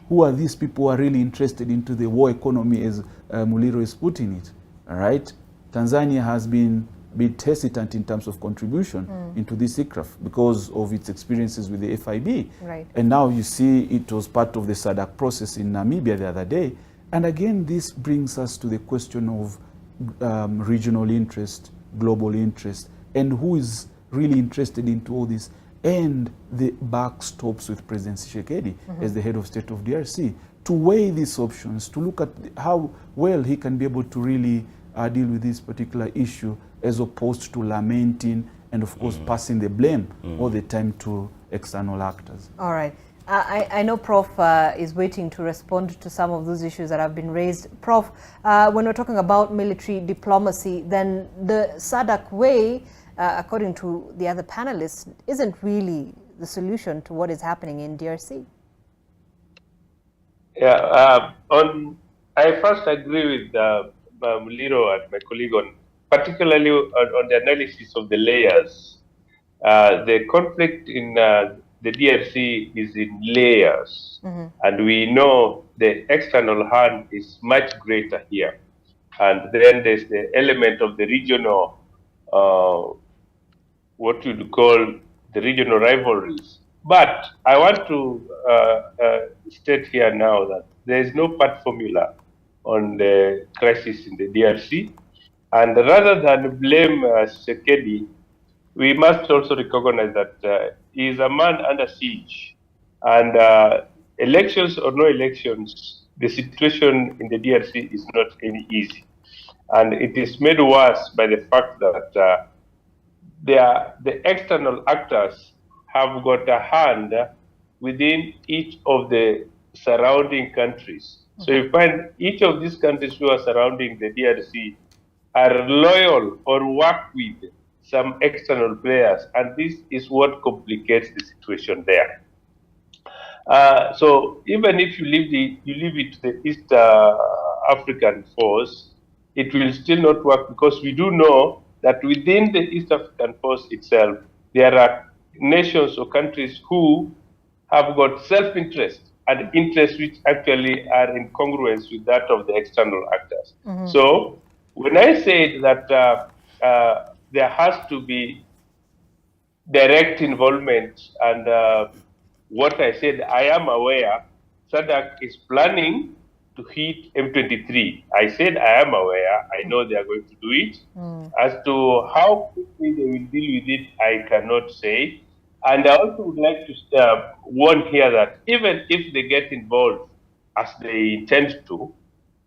Who are these people who are really interested into the war economy, as Muliro is putting it? All right? Tanzania has been bit hesitant in terms of contribution into this ICRAF because of its experiences with the FIB. Right. And now you see it was part of the SADC process in Namibia the other day. And again, this brings us to the question of regional interest, global interest, and who is really interested into all this, and the buck stops with President Tshisekedi as the head of state of DRC to weigh these options, to look at how well he can be able to really deal with this particular issue, as opposed to lamenting and, of course, passing the blame all the time to external actors. All right. I know Prof is waiting to respond to some of those issues that have been raised. Prof, when we're talking about military diplomacy, then the SADC way, according to the other panelists, isn't really the solution to what is happening in DRC. Yeah, I first agree with Muliro and my colleague on, particularly on the analysis of the layers. The conflict in the DRC is in layers, and we know the external hand is much greater here. And then there's the element of the regional, what you'd call the regional rivalries. But I want to state here now that there is no part formula on the crisis in the DRC. And rather than blame Tshisekedi, we must also recognize that he is a man under siege. And elections or no elections, the situation in the DRC is not any easy. And it is made worse by the fact that the external actors have got a hand within each of the surrounding countries. So you find each of these countries who are surrounding the DRC are loyal or work with some external players, and this is what complicates the situation there. So even if you leave it to the East African force, it will still not work, because we do know that within the East African force itself, there are nations or countries who have got self-interest and interests which actually are in congruence with that of the external actors. So when I say that there has to be direct involvement, and what I said, I am aware SADC is planning to hit M23. I said I am aware, I know they are going to do it. As to how quickly they will deal with it, I cannot say. And I also would like to warn here that even if they get involved as they intend to,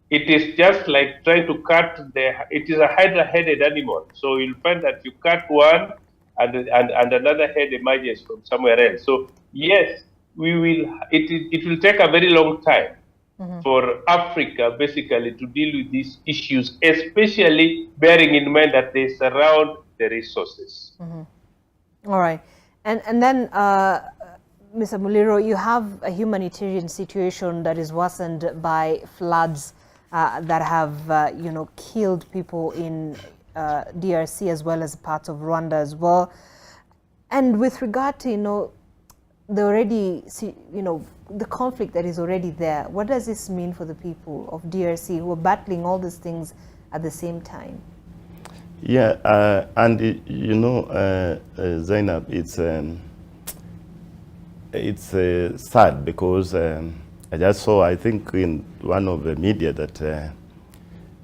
it is just like trying to cut it is a hydra-headed animal. So you'll find that you cut one and another head emerges from somewhere else. So yes, it will take a very long time for Africa basically to deal with these issues, especially bearing in mind that they surround the resources. All right. And then, Mr. Muliro, you have a humanitarian situation that is worsened by floods that have, killed people in DRC as well as parts of Rwanda as well. And with regard to, the conflict that is already there, what does this mean for the people of DRC who are battling all these things at the same time? Yeah, and Zainab, it's sad because I just saw, I think, in one of the media that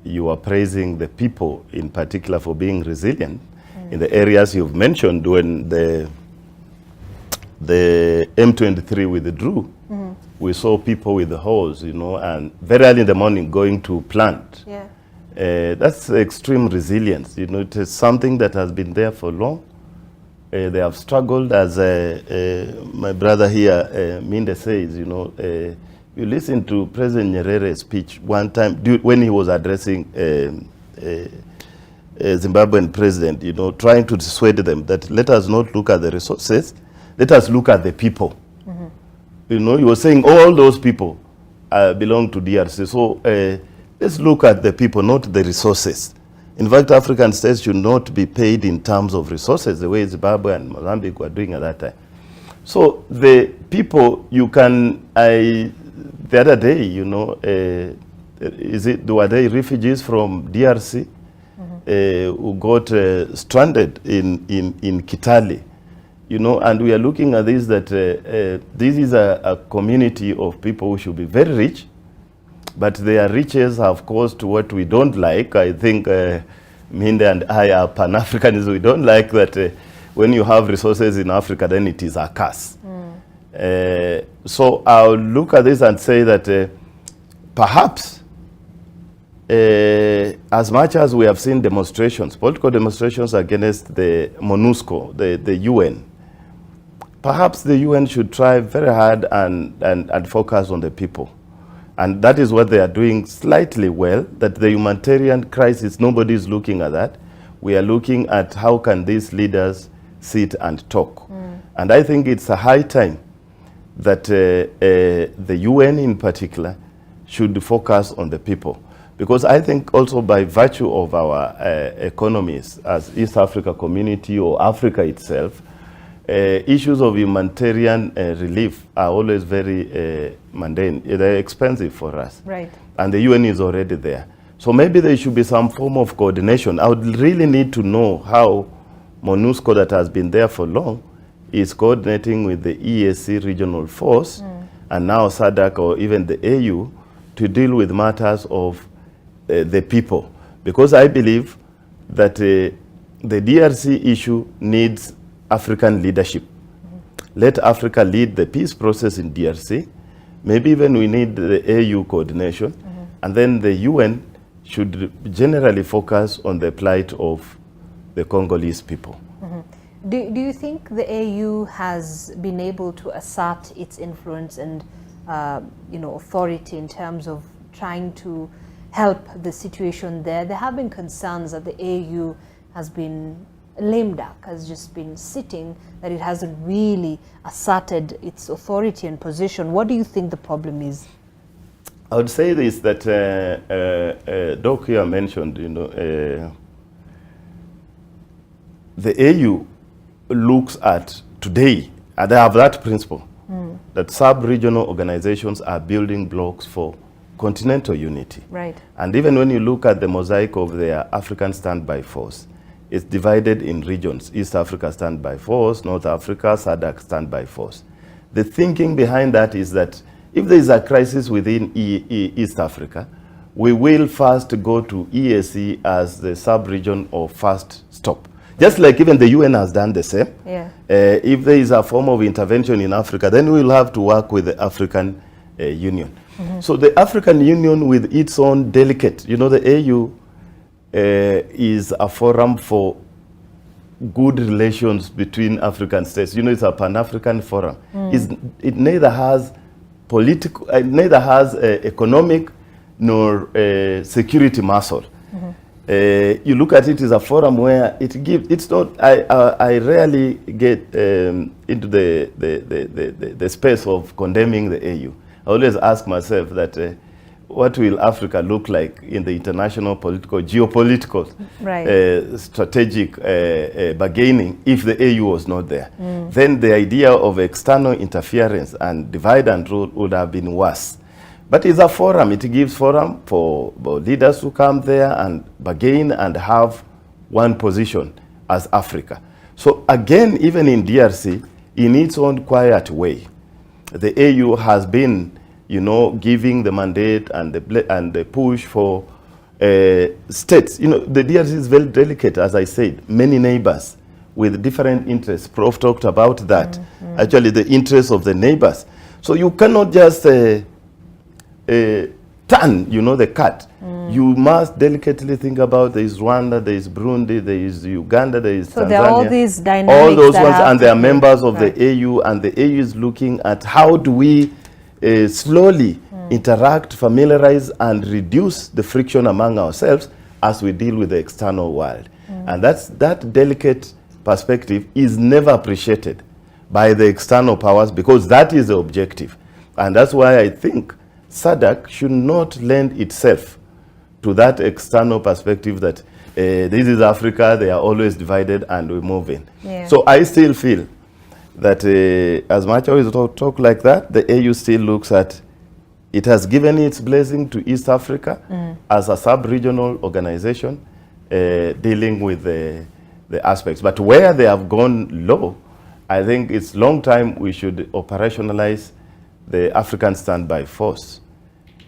you are praising the people in particular for being resilient in the areas you've mentioned. When the M23 withdrew, we saw people with the hose, and very early in the morning going to plant. Yeah. That's extreme resilience. It is something that has been there for long. They have struggled, as my brother here, Minde says. You listen to President Nyerere's speech one time when he was addressing Zimbabwean president. Trying to dissuade them that let us not look at the resources, let us look at the people. He was saying all those people belong to DRC. So let's look at the people, not the resources. In fact, African states should not be paid in terms of resources the way Zimbabwe and Mozambique were doing at that time. So the people, the other day, were they refugees from DRC? who got stranded in Kitale. You know, and we are looking at this, that this is a community of people who should be very rich, but their riches have caused what we don't like. I think Minde and I are Pan-Africanists. We don't like that when you have resources in Africa, then it is a curse. So I'll look at this and say that perhaps as much as we have seen demonstrations, political demonstrations against the MONUSCO, the UN, perhaps the UN should try very hard and focus on the people. And that is what they are doing slightly well, that the humanitarian crisis, nobody is looking at that. We are looking at how can these leaders sit and talk. And I think it's a high time that the UN in particular should focus on the people. Because I think also by virtue of our economies as East Africa community or Africa itself, issues of humanitarian relief are always very mundane. They're expensive for us. Right. And the UN is already there. So maybe there should be some form of coordination. I would really need to know how MONUSCO, that has been there for long, is coordinating with the EAC regional force and now SADC or even the AU to deal with matters of the people. Because I believe that the DRC issue needs African leadership. Let Africa lead the peace process in DRC. Maybe even we need the AU coordination. And then the UN should generally focus on the plight of the Congolese people. Do you think the AU has been able to assert its influence and authority in terms of trying to help the situation there? There have been concerns that the AU has been lame duck, has just been sitting, that it hasn't really asserted its authority and position. What do you think the problem is? I would say this, that Doc here mentioned, the AU looks at today, and they have that principle, that sub-regional organizations are building blocks for continental unity. Right. And even when you look at the mosaic of their African standby force, it's divided in regions. East Africa standby force, North Africa, SADC standby force. The thinking behind that is that if there is a crisis within East Africa, we will first go to EAC as the sub-region of first stop. Just like even the UN has done the same. Yeah. If there is a form of intervention in Africa, then we will have to work with the African Union. So the African Union with its own delicate, the AU is a forum for good relations between African states. It's a Pan-African forum. It neither has political, neither has economic nor security muscle. You look at it as a forum where it gives. It's not. I rarely get into the space of condemning the AU. I always ask myself that what will Africa look like in the international political, geopolitical, strategic bargaining if the AU was not there? Then the idea of external interference and divide and rule would have been worse. But it's a forum. It gives forum for leaders to come there and bargain and have one position as Africa. So again, even in DRC, in its own quiet way, the AU has been, giving the mandate and the push for states. The DRC is very delicate, as I said, many neighbors with different interests. Prof talked about that. Actually, the interests of the neighbors. So you cannot just turn, the cat. You must delicately think about there is Rwanda, there is Burundi, there is Uganda, there is Tanzania. There are all these dynamics. All those ones, and they are members of the AU, and the AU is looking at how do we slowly interact, familiarize, and reduce the friction among ourselves as we deal with the external world. And that delicate perspective is never appreciated by the external powers, because that is the objective. And that's why I think SADC should not lend itself to that external perspective that this is Africa, they are always divided and we're moving. Yeah. So I still feel that as much as we talk like that, the AU still looks at, it has given its blessing to East Africa as a sub-regional organization. dealing with the aspects. But where they have gone low, I think it's long time we should operationalize the African Standby Force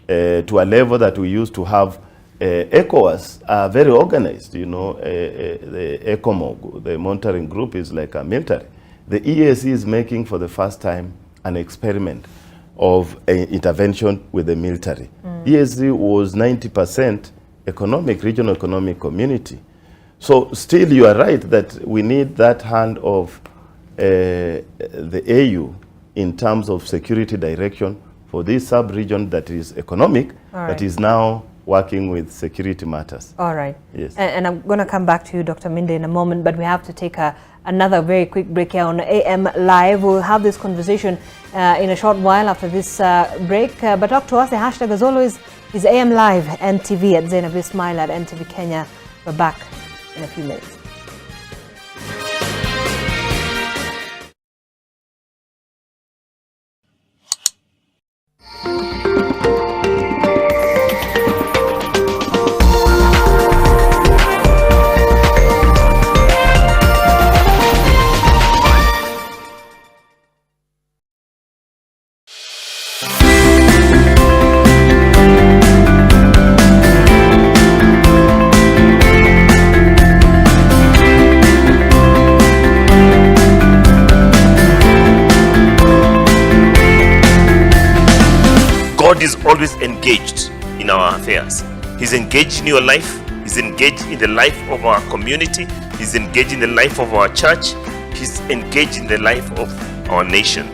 to a level that we used to have. ECOWAS are very organized, you know. The ECOMOG, the monitoring group, is like a military. The EAC is making for the first time an experiment of intervention with the military. EAC was 90% regional economic community. So still you are right that we need that hand of the AU in terms of security direction for this sub-region that is economic, that is now working with security matters. All right. Yes. And I'm going to come back to you, Dr. Minde, in a moment, but we have to take another very quick break here on AM Live. We'll have this conversation in a short while after this break. But talk to us. The hashtag, as always, is AM Live NTV at Zainab Ismail at NTV Kenya. We're back in a few minutes. God is always engaged in our affairs. He's engaged in your life. He's engaged in the life of our community. He's engaged in the life of our church. He's engaged in the life of our nation.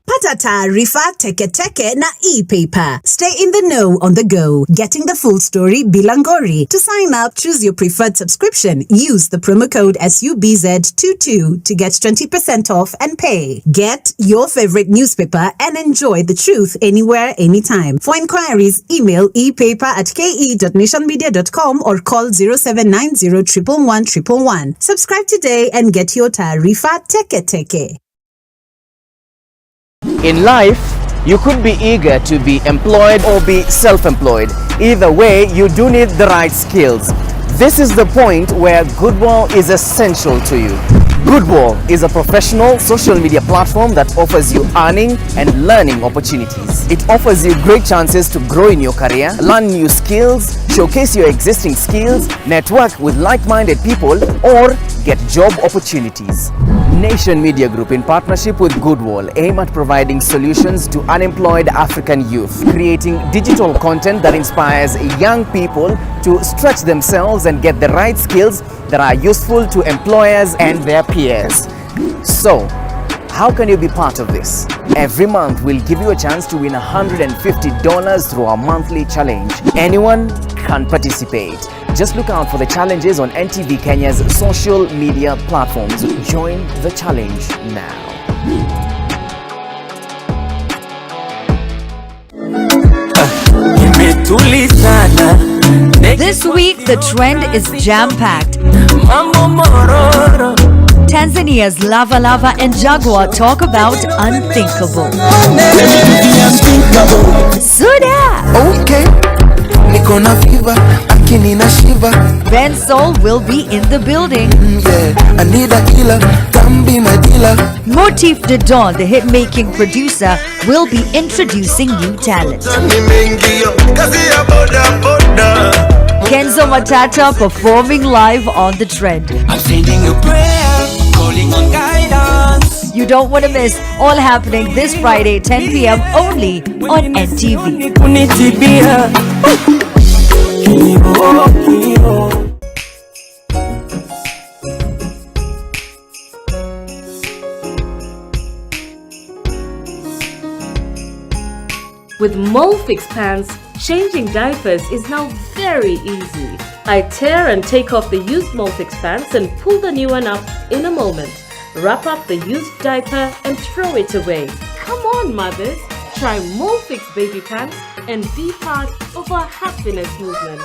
Pata taarifa teke na e-paper. Stay in the know on the go. Getting the full story bilangori. To sign up, choose your preferred subscription. Use the promo code SUBZ22 to get 20% off and pay. Get your favorite newspaper and enjoy the truth anywhere, anytime. For inquiries, email epaper@ke.nationmedia.com or call 0790 111 111. Subscribe today and get your taarifa teke. In life, you could be eager to be employed or be self-employed. Either way, you do need the right skills. This is the point where Goodwall is essential to you. Goodwall is a professional social media platform that offers you earning and learning opportunities. It offers you great chances to grow in your career, learn new skills, showcase your existing skills, network with like-minded people, or get job opportunities. Nation Media Group, in partnership with Goodwall, aim at providing solutions to unemployed African youth, creating digital content that inspires young people to stretch themselves and get the right skills that are useful to employers and their peers. So, how can you be part of this? Every month, we'll give you a chance to win $150 through our monthly challenge. Anyone can participate. Just look out for the challenges on NTV Kenya's social media platforms. Join the challenge now. This week, the trend is jam-packed. Tanzania's Lava Lava and Jaguar talk about unthinkable. Suda! Okay. Nikona fever, akini na shiva. Ben Sol will be in the building. Yeah, I need a healer, come be my dealer. Motif de Don, the hit-making producer, will be introducing new talent. Kenzo Matata performing live on the trend. I'm sending you prayer, calling on guidance. You don't want to miss. All happening this Friday, 10 p.m. only on NTV. With Molfix pants, changing diapers is now very easy. I tear and take off the used Molfix pants and pull the new one up in a moment. Wrap up the used diaper and throw it away. Come on, mothers, try Molfix baby pants and be part of our happiness movement.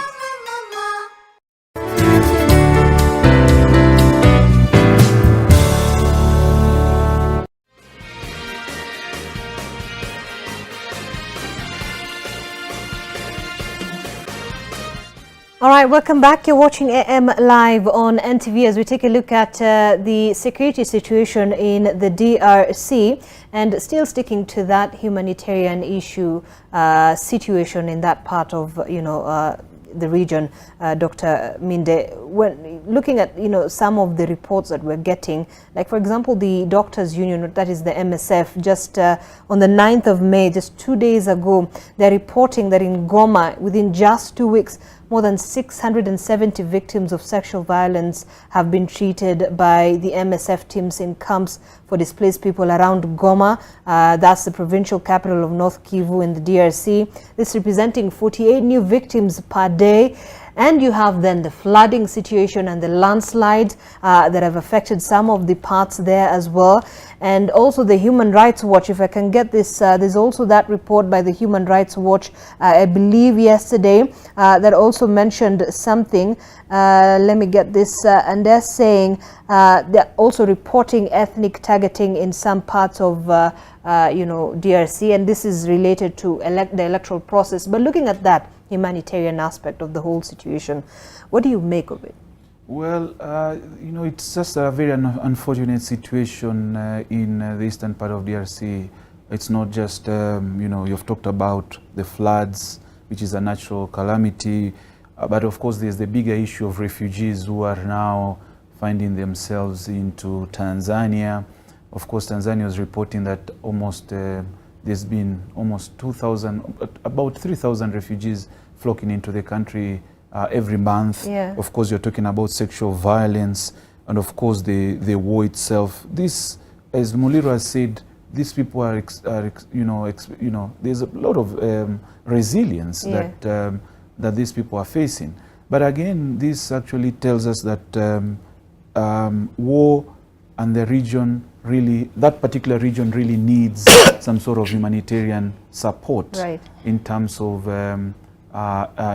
Right, welcome back. You're watching AM Live on NTV as we take a look at the security situation in the DRC, and still sticking to that humanitarian issue situation in that part of, the region, Dr. Minde. When looking at, some of the reports that we're getting, like for example, the Doctors Union, that is the MSF, just on the 9th of May, just 2 days ago, they're reporting that in Goma, within just 2 weeks, more than 670 victims of sexual violence have been treated by the MSF teams in camps for displaced people around Goma. That's the provincial capital of North Kivu in the DRC. This representing 48 new victims per day. And you have then the flooding situation and the landslides that have affected some of the parts there as well. And also the Human Rights Watch, if I can get this, there's also that report by the Human Rights Watch, I believe yesterday, that also mentioned something. Let me get this. And they're saying they're also reporting ethnic targeting in some parts of, DRC. And this is related to the electoral process. But looking at that humanitarian aspect of the whole situation, what do you make of it? Well, it's just a very unfortunate situation in the eastern part of DRC. It's not just, you've talked about the floods, which is a natural calamity, but of course there's the bigger issue of refugees who are now finding themselves into Tanzania. Of course, Tanzania is reporting that there's been almost 2,000, about 3,000 refugees flocking into the country every month. Yeah. Of course, you're talking about sexual violence, and of course the war itself. This, as Muliro has said, these people are, there's a lot of resilience that these people are facing. But again, this actually tells us that war and the region that particular region really needs some sort of humanitarian support, right, in terms of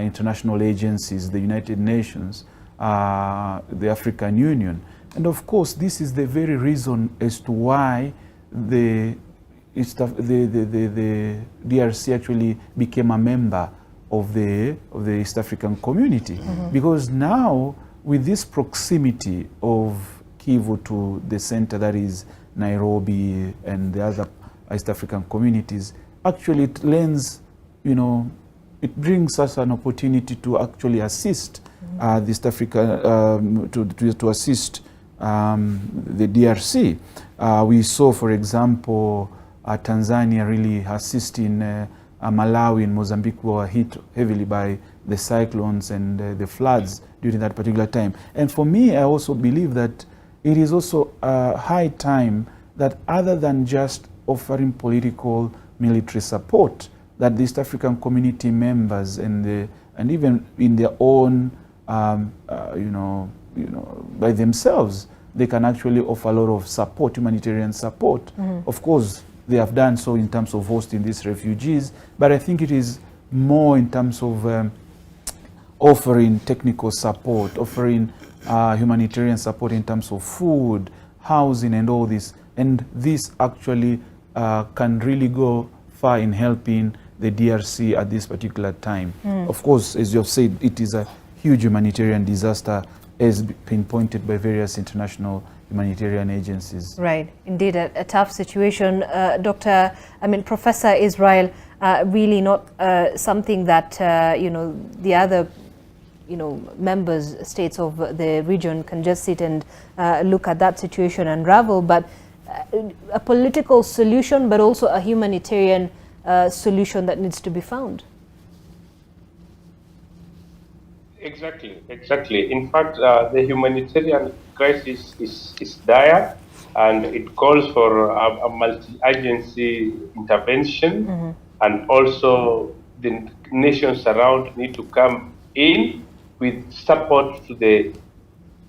international agencies, the United Nations, the African Union. And of course, this is the very reason as to why the DRC actually became a member of the East African community. Because now, with this proximity of Kivu to the center, that is Nairobi and the other East African communities, actually it lends, it brings us an opportunity to actually assist the East Africa, to assist the DRC. We saw, for example, Tanzania really assisting Malawi and Mozambique, who were hit heavily by the cyclones and the floods during that particular time. And for me, I also believe that it is also high time that, other than just offering political military support, that the East African community members and even in their own, by themselves, they can actually offer a lot of support, humanitarian support. Of course, they have done so in terms of hosting these refugees, but I think it is more in terms of offering technical support, offering humanitarian support in terms of food, housing, and all this. And this actually can really go far in helping the DRC at this particular time. Of course, as you have said, it is a huge humanitarian disaster, as pinpointed by various international humanitarian agencies. Right, indeed, a tough situation. Professor Israel, really not something that, the other members, states of the region can just sit and look at that situation and unravel, but a political solution, but also a humanitarian solution that needs to be found. Exactly. In fact, the humanitarian crisis is dire, and it calls for a multi-agency intervention, and also the nations around need to come in with support to the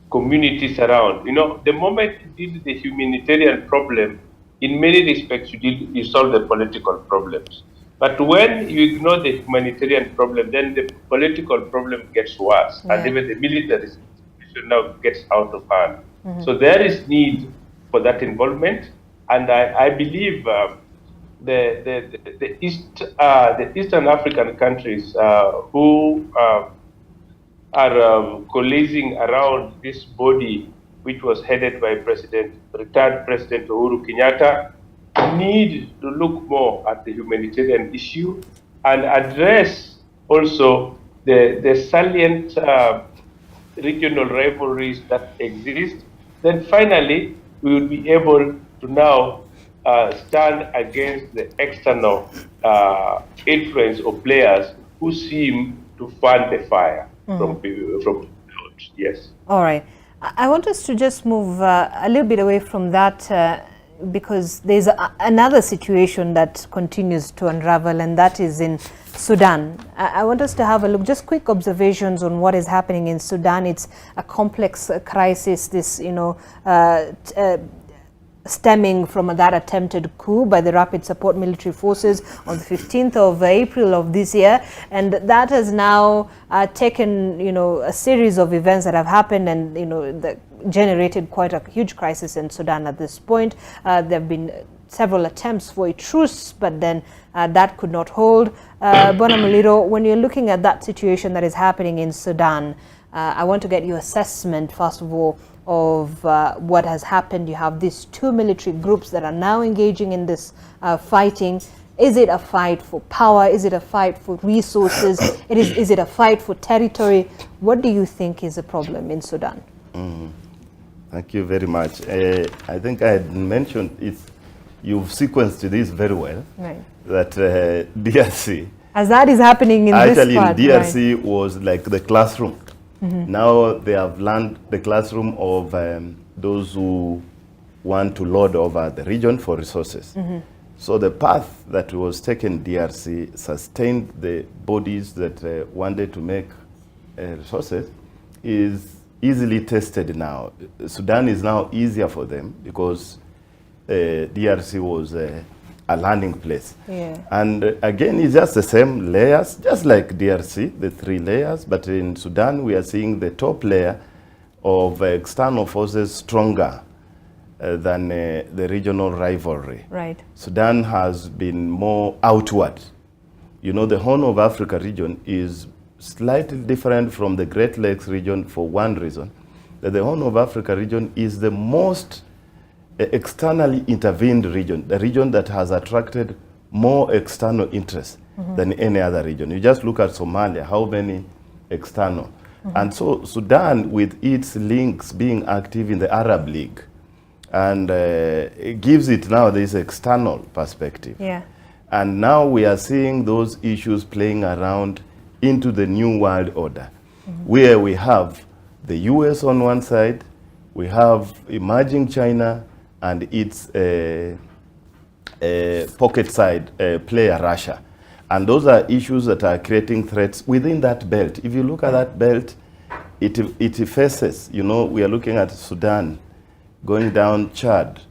communities around. The moment you deal with the humanitarian problem, in many respects you solve the political problems. But when you ignore the humanitarian problem, then the political problem gets worse, and even the military situation now gets out of hand. So there is need for that involvement, and I believe the Eastern African countries who are coalescing around this body, which was headed by retired President Uhuru Kenyatta, need to look more at the humanitarian issue and address also the salient regional rivalries that exist. Then finally, we will be able to now stand against the external influence of players who seem to fan the fire from yes. All right. I want us to just move a little bit away from that because there's another situation that continues to unravel, and that is in Sudan. I want us to have a look, just quick observations on what is happening in Sudan. It's a complex crisis, this, stemming from that attempted coup by the Rapid Support Military Forces on the 15th of April of this year. And that has now taken, a series of events that have happened and, that generated quite a huge crisis in Sudan at this point. There have been several attempts for a truce, but then that could not hold. Bwana Muliro, when you're looking at that situation that is happening in Sudan, I want to get your assessment, first of all, of what has happened. You have these two military groups that are now engaging in this fighting. Is it a fight for power? Is it a fight for resources? Is it a fight for territory? What do you think is the problem in Sudan? Thank you very much. I think I had mentioned it. You've sequenced this very well. Right. That DRC. As that is happening in this part. Actually, DRC right. was like the classroom. Now they have learned the classroom of those who want to lord over the region for resources. So the path that was taken DRC sustained the bodies that wanted to make resources is easily tested now. Sudan is now easier for them because DRC was a landing place. Yeah. And again, it's just the same layers, just like DRC, the 3 layers, but in Sudan, we are seeing the top layer of external forces stronger than the regional rivalry. Right. Sudan has been more outward. The Horn of Africa region is slightly different from the Great Lakes region for one reason, that the Horn of Africa region is the most externally intervened region, the region that has attracted more external interest than any other region. You just look at Somalia, how many external. And so Sudan, with its links being active in the Arab League, and it gives it now this external perspective. Yeah. And now we are seeing those issues playing around into the new world order, where we have the US on one side, we have emerging China, and its pocket side player, Russia. And those are issues that are creating threats within that belt. If you look at that belt, it faces, we are looking at Sudan, going down Chad,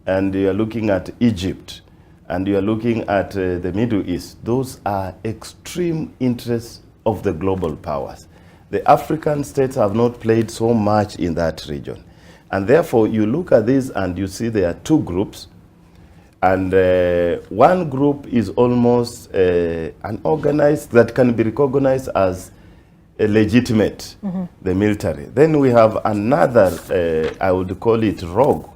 and you are looking at Egypt, and you are looking at the Middle East. Those are extreme interests of the global powers. The African states have not played so much in that region. And therefore, you look at this and you see there are 2 groups. And one group is almost unorganized, that can be recognized as a legitimate, the military. Then we have another, I would call it rogue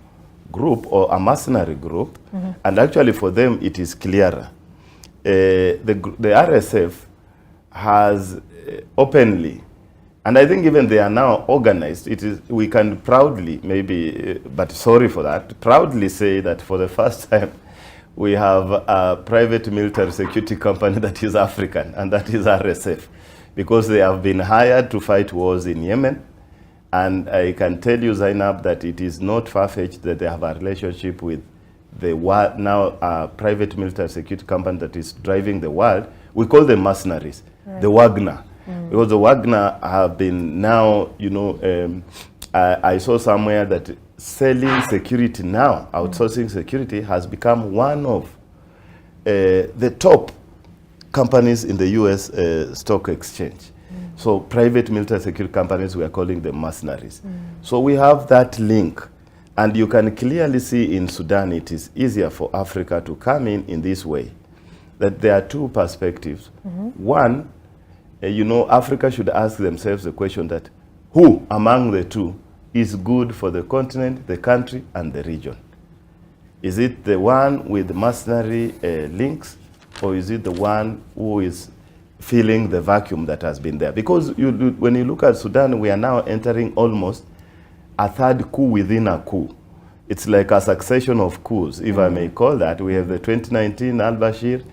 group or a mercenary group. And actually for them, it is clearer. The RSF has openly, and I think even they are now organized, we can proudly, maybe, but sorry for that, proudly say that for the first time, we have a private military security company that is African, and that is RSF, because they have been hired to fight wars in Yemen. And I can tell you, Zainab, that it is not far-fetched that they have a relationship with the now private military security company that is driving the world. We call them mercenaries, right. The Wagner. Because the Wagner have been now, I saw somewhere that selling security now, outsourcing security, has become one of the top companies in the US stock exchange. So private military security companies, we are calling them mercenaries. So we have that link. And you can clearly see in Sudan, it is easier for Africa to come in this way, that there are 2 perspectives. One, you know, Africa should ask themselves the question that who among the two is good for the continent, the country, and the region? Is it the one with mercenary links, or is it the one who is filling the vacuum that has been there? Because when you look at Sudan, we are now entering almost a third coup within a coup. It's like a succession of coups, if I may call that. We have the 2019 al-Bashir,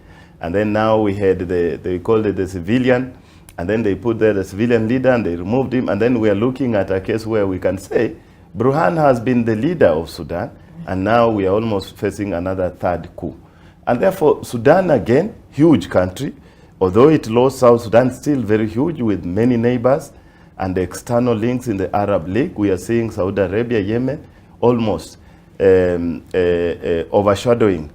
and then now we had they called it the civilian, and then they put there the civilian leader and they removed him, and then we are looking at a case where we can say Burhan has been the leader of Sudan, and now we are almost facing another third coup. And therefore, Sudan, again, huge country, although it lost South Sudan, still very huge with many neighbors and the external links in the Arab League. We are seeing Saudi Arabia, Yemen, almost overshadowing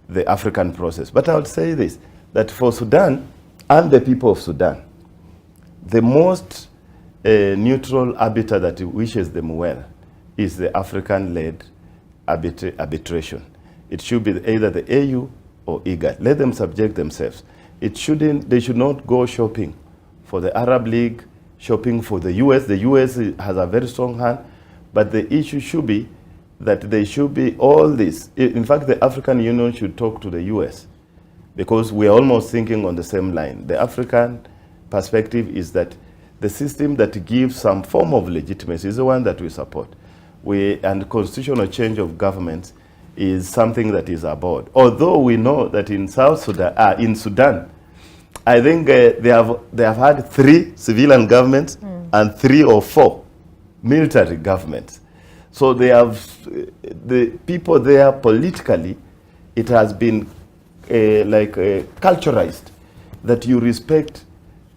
the African process. But I would say this, that for Sudan and the people of Sudan, the most neutral arbiter that wishes them well is the African-led arbitration. It should be either the AU or IGAD. Let them subject themselves. They should not go shopping for the Arab League, shopping for the US. The US has a very strong hand, but the issue should be that they should be all this. In fact, the African Union should talk to the US, because we are almost thinking on the same line. The African perspective is that the system that gives some form of legitimacy is the one that we support. And constitutional change of governments is something that is aboard. Although we know that in Sudan, I think they have had 3 civilian governments and 3 or 4 military governments. So they have the people there politically. It has been culturalized that you respect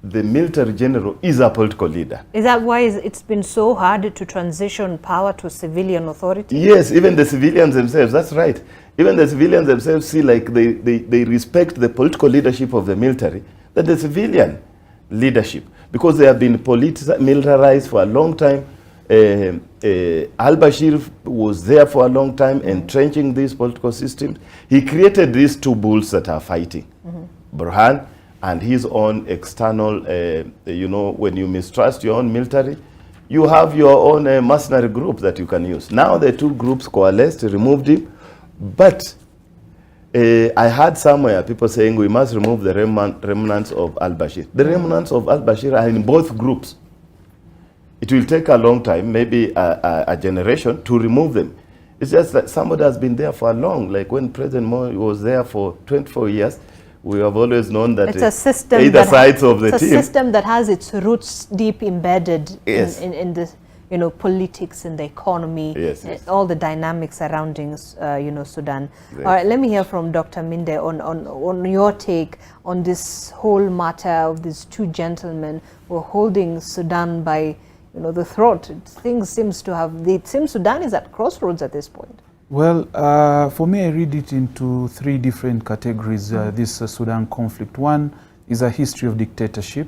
the military general is a political leader. Is that why it's been so hard to transition power to civilian authority? Yes, even the civilians themselves, that's right. Even the civilians themselves see like they respect the political leadership of the military than the civilian leadership, because they have been militarized for a long time. Al-Bashir was there for a long time, entrenching these political systems. He created these 2 bulls that are fighting. Burhan and his own external, you know, when you mistrust your own military, you have your own mercenary group that you can use. Now the 2 groups coalesced, removed him, but I heard somewhere people saying we must remove the remnants of al-Bashir. The remnants of al-Bashir are in both groups. It will take a long time, maybe a generation, to remove them. It's just that somebody has been there for long. Like when President Moi was there for 24 years, we have always known that it's a system either sides of the team. It's a system that has its roots deep embedded in the, you know, politics and the economy, all the dynamics surrounding, you know, Sudan. Yes. All right, let me hear from Dr. Minde on your take on this whole matter of these 2 gentlemen who are holding Sudan by, you know, the throat. Things seems Sudan is at crossroads at this point. Well, for me, I read it into 3 different categories, this Sudan conflict. One is a history of dictatorship,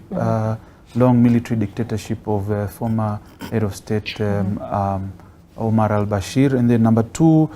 long military dictatorship of former head of state Omar al-Bashir. And then number 2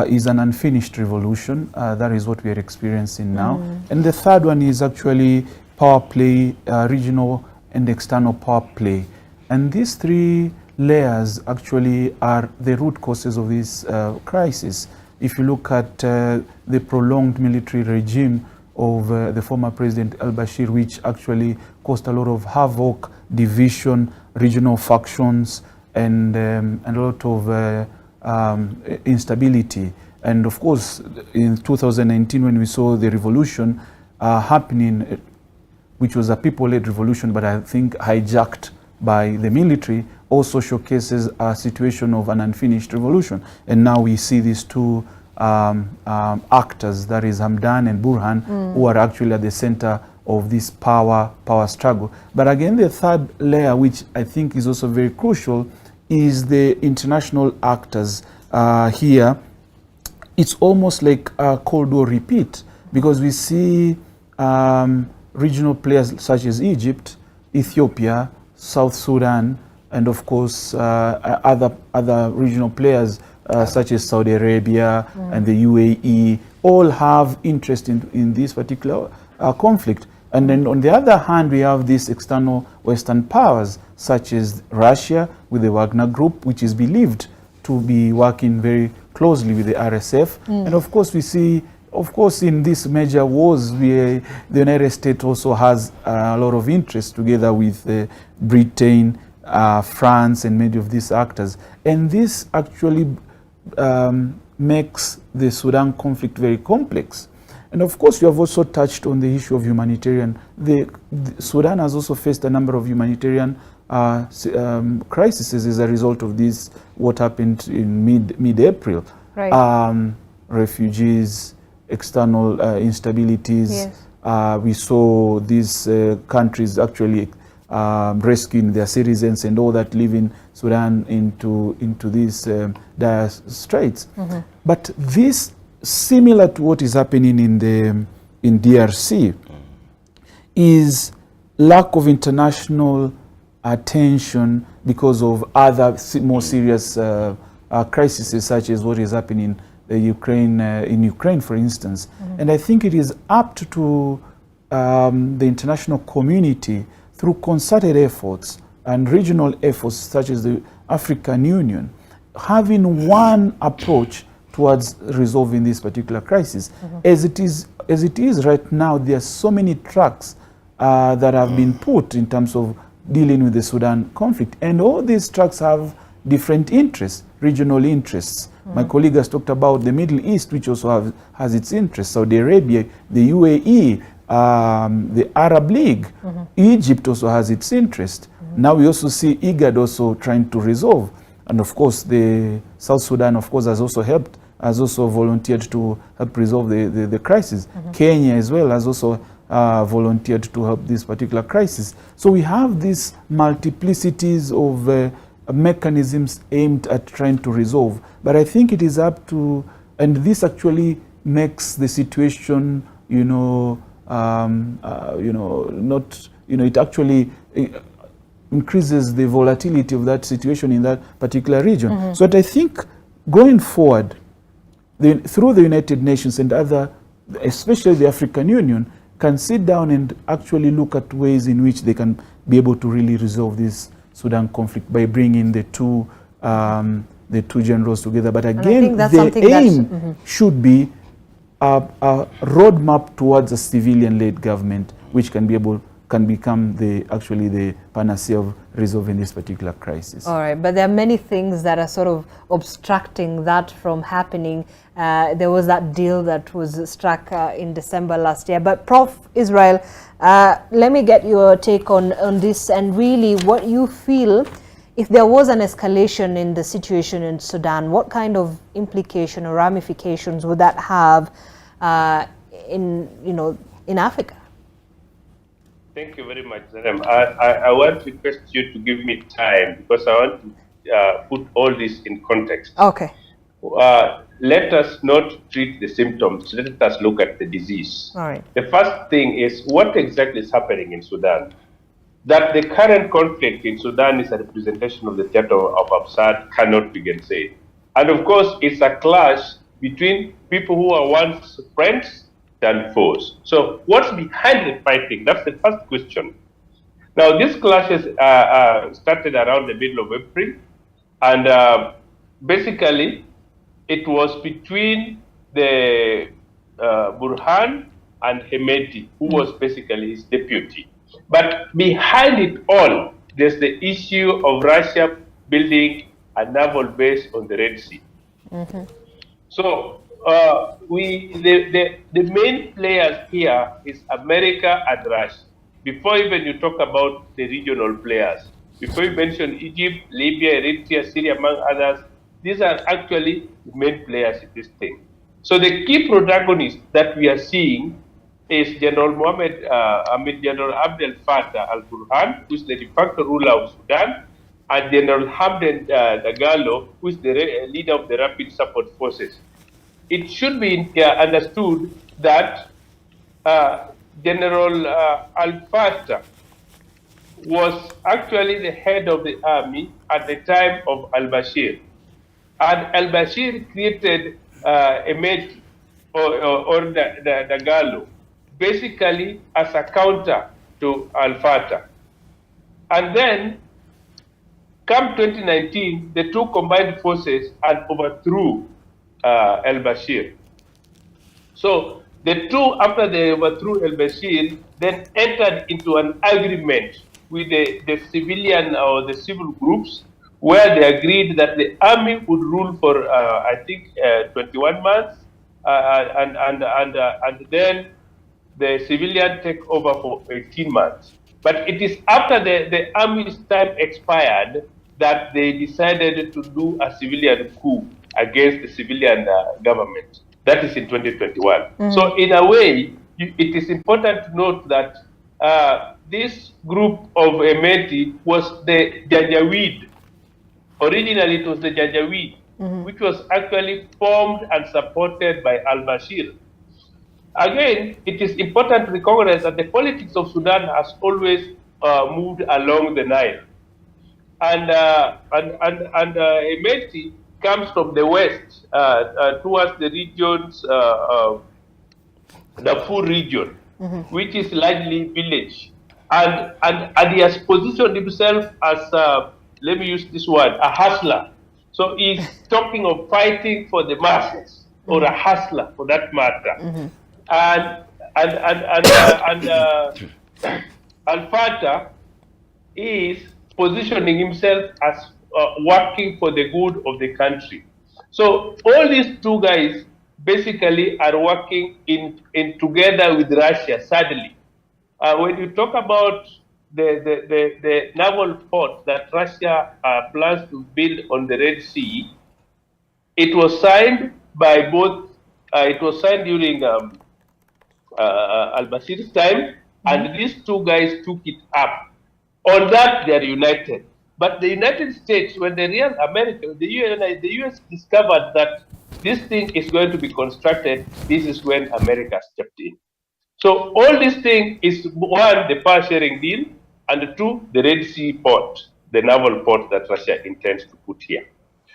is an unfinished revolution. That is what we are experiencing now. And the third one is actually power play, regional and external power play. And these 3 layers actually are the root causes of this crisis. If you look at the prolonged military regime of the former President al-Bashir, which actually caused a lot of havoc, division, regional factions, and a lot of instability. And of course, in 2019, when we saw the revolution happening, which was a people-led revolution, but I think hijacked by the military, also showcases a situation of an unfinished revolution. And now we see these 2 actors, that is Hamdan and Burhan, who are actually at the center of this power struggle. But again, the third layer, which I think is also very crucial, is the international actors here. It's almost like a Cold War repeat, because we see regional players such as Egypt, Ethiopia, South Sudan, and of course other regional players such as Saudi Arabia and the UAE, all have interest in this particular conflict. And then on the other hand, we have these external Western powers, such as Russia with the Wagner Group, which is believed to be working very closely with the RSF. And of course, we see, of course, in these major wars, the United States also has a lot of interest together with Britain, France, and many of these actors. And this actually makes the Sudan conflict very complex. And of course, you have also touched on the issue of humanitarian. Sudan has also faced a number of humanitarian crises as a result of this, what happened in mid-April. Right. Refugees, external instabilities. Yes. We saw these countries actually rescuing their citizens and all that, leaving Sudan into these dire straits. But this, similar to what is happening in DRC, is lack of international attention because of other more serious crises, such as what is happening in Ukraine, for instance. And I think it is up to the international community, through concerted efforts and regional efforts, such as the African Union, having one approach towards resolving this particular crisis. As it is right now, there are so many tracks that have been put in terms of dealing with the Sudan conflict, and all these tracks have different interests, regional interests. My colleague has talked about the Middle East, which also has its interests. Saudi Arabia, the UAE, the Arab League, Egypt also has its interest. Now we also see IGAD also trying to resolve. And of course, the South Sudan, of course, has also volunteered to help resolve the crisis. Kenya as well has also volunteered to help this particular crisis. So we have these multiplicities of mechanisms aimed at trying to resolve. But I think it is up to, and this actually makes the situation, it actually increases the volatility of that situation in that particular region. So I think going forward, through the United Nations and other, especially the African Union, can sit down and actually look at ways in which they can be able to really resolve this Sudan conflict by bringing the two generals together. But again, the aim should be a roadmap towards a civilian-led government, which can become the panacea of resolving this particular crisis. All right, but there are many things that are sort of obstructing that from happening. There was that deal that was struck in December last year. But Prof. Israel, let me get your take on this, and really what you feel, if there was an escalation in the situation in Sudan, what kind of implication or ramifications would that have in Africa? Thank you very much, Zarem. I want to request you to give me time, because I want to put all this in context. Okay. Let us not treat the symptoms. Let us look at the disease. All right. The first thing is, what exactly is happening in Sudan? That the current conflict in Sudan is a representation of the theater of absurd cannot be gainsaid. And of course, it's a clash between people who are once friends and foes. So what's behind the fighting? That's the first question. Now, these clashes started around the middle of April, and basically it was between the Burhan and Hemeti, who was basically his deputy. But behind it all, there's the issue of Russia building a naval base on the Red Sea. So the main players here is America and Russia. Before even you talk about the regional players, before you mention Egypt, Libya, Eritrea, Syria, among others, these are actually the main players in this thing. So the key protagonist that we are seeing is General General Abdel Fattah al-Burhan, who is the de facto ruler of Sudan, and General Hamdan Dagalo, who is the leader of the Rapid Support Forces. It should be understood that General al-Fattah was actually the head of the army at the time of al-Bashir. And al-Bashir created Emeti or Dagalo basically as a counter to Al-Fatah. And then, come 2019, the two combined forces and overthrew al-Bashir. So the two, after they overthrew al-Bashir, then entered into an agreement with the civilian or the civil groups, where they agreed that the army would rule for, I think, 21 months, and then the civilian take over for 18 months. But it is after the army's time expired that they decided to do a civilian coup against the civilian government. That is in 2021. So in a way, it is important to note that this group of Emeti was the Janjaweed. Originally, it was the Janjaweed, which was actually formed and supported by al-Bashir. Again, it is important to recognize that the politics of Sudan has always moved along the Nile, and Emeti comes from the west towards the regions, the Darfur region, which is largely village, and he has positioned himself as let me use this word, a hustler. So he's talking of fighting for the masses, or a hustler for that matter. And Al-Fatah is positioning himself as working for the good of the country. So all these two guys basically are working in together with Russia. Sadly, when you talk about the naval port that Russia plans to build on the Red Sea, it was signed by both. It was signed during al-Bashir's time, and these two guys took it up. On that, they are united. But the United States, when the real America, the US discovered that this thing is going to be constructed, this is when America stepped in. So all this thing is, one, the power sharing deal, and two, the Red Sea port, the naval port that Russia intends to put here.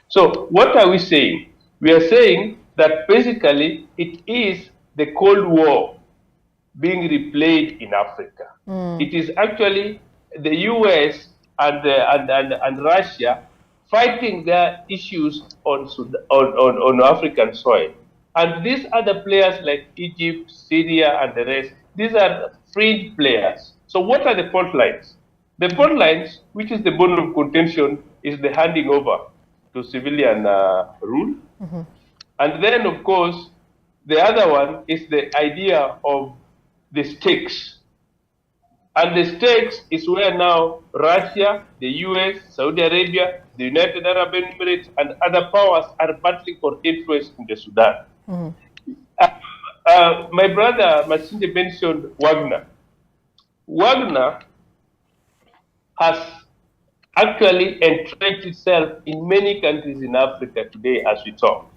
So what are we saying? We are saying that basically it is the Cold War being replayed in Africa. It is actually the US and Russia fighting their issues on African soil. And these other players like Egypt, Syria, and the rest, these are fringe players. So what are the fault lines? The fault lines, which is the bone of contention, is the handing over to civilian rule. And then, of course, the other one is the idea of the stakes. And the stakes is where now Russia, the US, Saudi Arabia, the United Arab Emirates, and other powers are battling for influence in the Sudan. My brother Masinde mentioned Wagner. Wagner has actually entrenched itself in many countries in Africa today as we talk.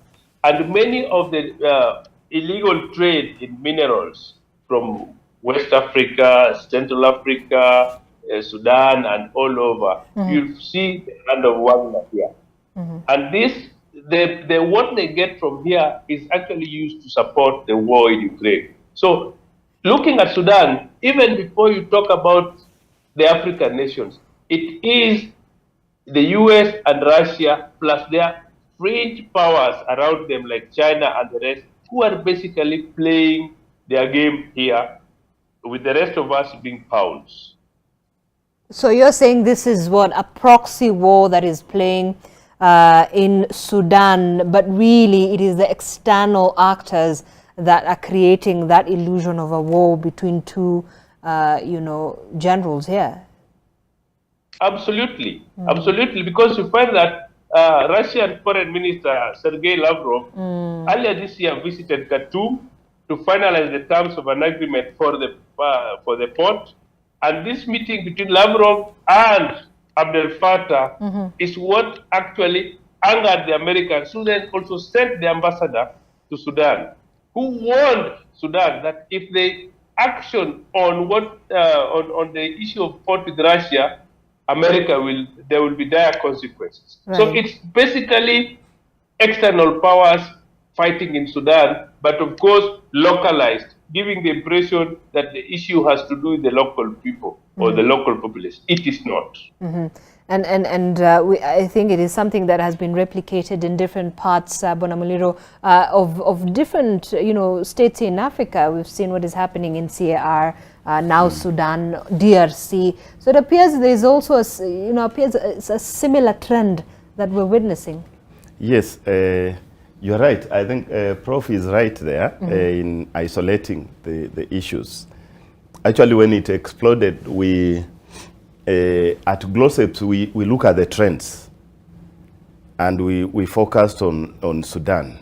And many of the illegal trade in minerals from West Africa, Central Africa, Sudan, and all over, you'll see the hand of Wagner here. And this, what they get from here is actually used to support the war in Ukraine. So looking at Sudan, even before you talk about the African nations, it is the US and Russia plus their fringe powers around them like China and the rest who are basically playing their game here, with the rest of us being pawns. So you're saying this is what, a proxy war that is playing in Sudan, but really it is the external actors that are creating that illusion of a war between two, generals here. Absolutely, absolutely, because you find that Russian Foreign Minister Sergei Lavrov earlier this year visited Khartoum to finalize the terms of an agreement for the port, and this meeting between Lavrov and Abdel Fattah is what actually angered the Americans, who then also sent the ambassador to Sudan, who warned Sudan that if they action on on the issue of port with Russia, there will be dire consequences. Right. So it's basically external powers fighting in Sudan, but of course localized giving the impression that the issue has to do with the local people or the local populace. It is not. I think it is something that has been replicated in different parts, Bonamuliro, of different, states in Africa. We've seen what is happening in CAR, now Sudan, DRC. So it appears there is also, a similar trend that we're witnessing. Yes, you're right. I think Prof is right there in isolating the issues. Actually, when it exploded, at GLOSEPS, we look at the trends, and we focused on Sudan.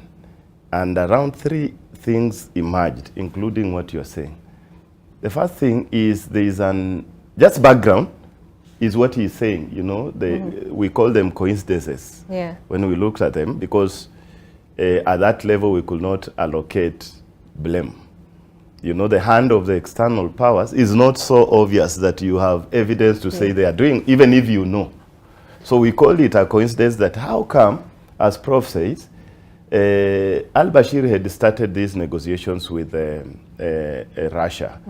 And around 3 things emerged, including what you're saying. The first thing is there is just background, is what he's saying, we call them coincidences when we looked at them, because at that level we could not allocate blame. The hand of the external powers is not so obvious that you have evidence to say they are doing, even if you know. So we call it a coincidence that how come, as Prof says, al-Bashir had started these negotiations with Russia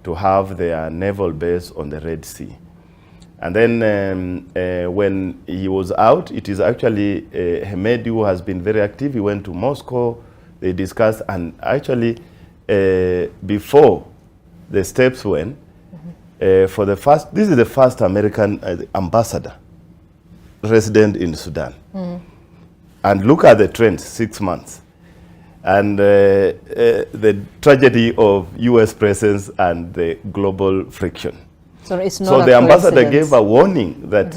to have their naval base on the Red Sea. And then when he was out, it is actually Hemedi who has been very active. He went to Moscow, they discussed, and actually before the steps went, this is the first American ambassador resident in Sudan. And look at the trend, 6 months. And the tragedy of US presence and the global friction. So it's not So the ambassador gave a warning that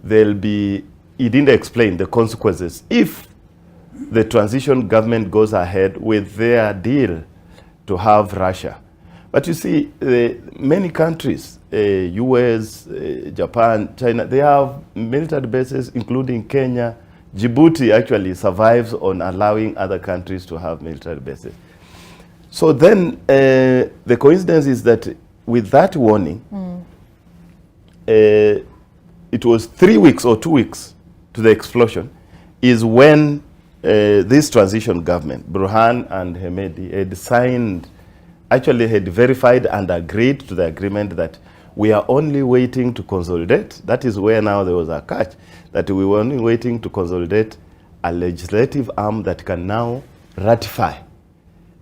there'll be, he didn't explain the consequences if the transition government goes ahead with their deal to have Russia. But you see, many countries, US, Japan, China, they have military bases, including Kenya. Djibouti actually survives on allowing other countries to have military bases. So then the coincidence is that with that warning, it was 3 weeks or 2 weeks to the explosion, is when this transition government, Burhan and Hemedi, had signed, actually had verified and agreed to the agreement that we are only waiting to consolidate. That is where now there was a catch, that we were only waiting to consolidate a legislative arm that can now ratify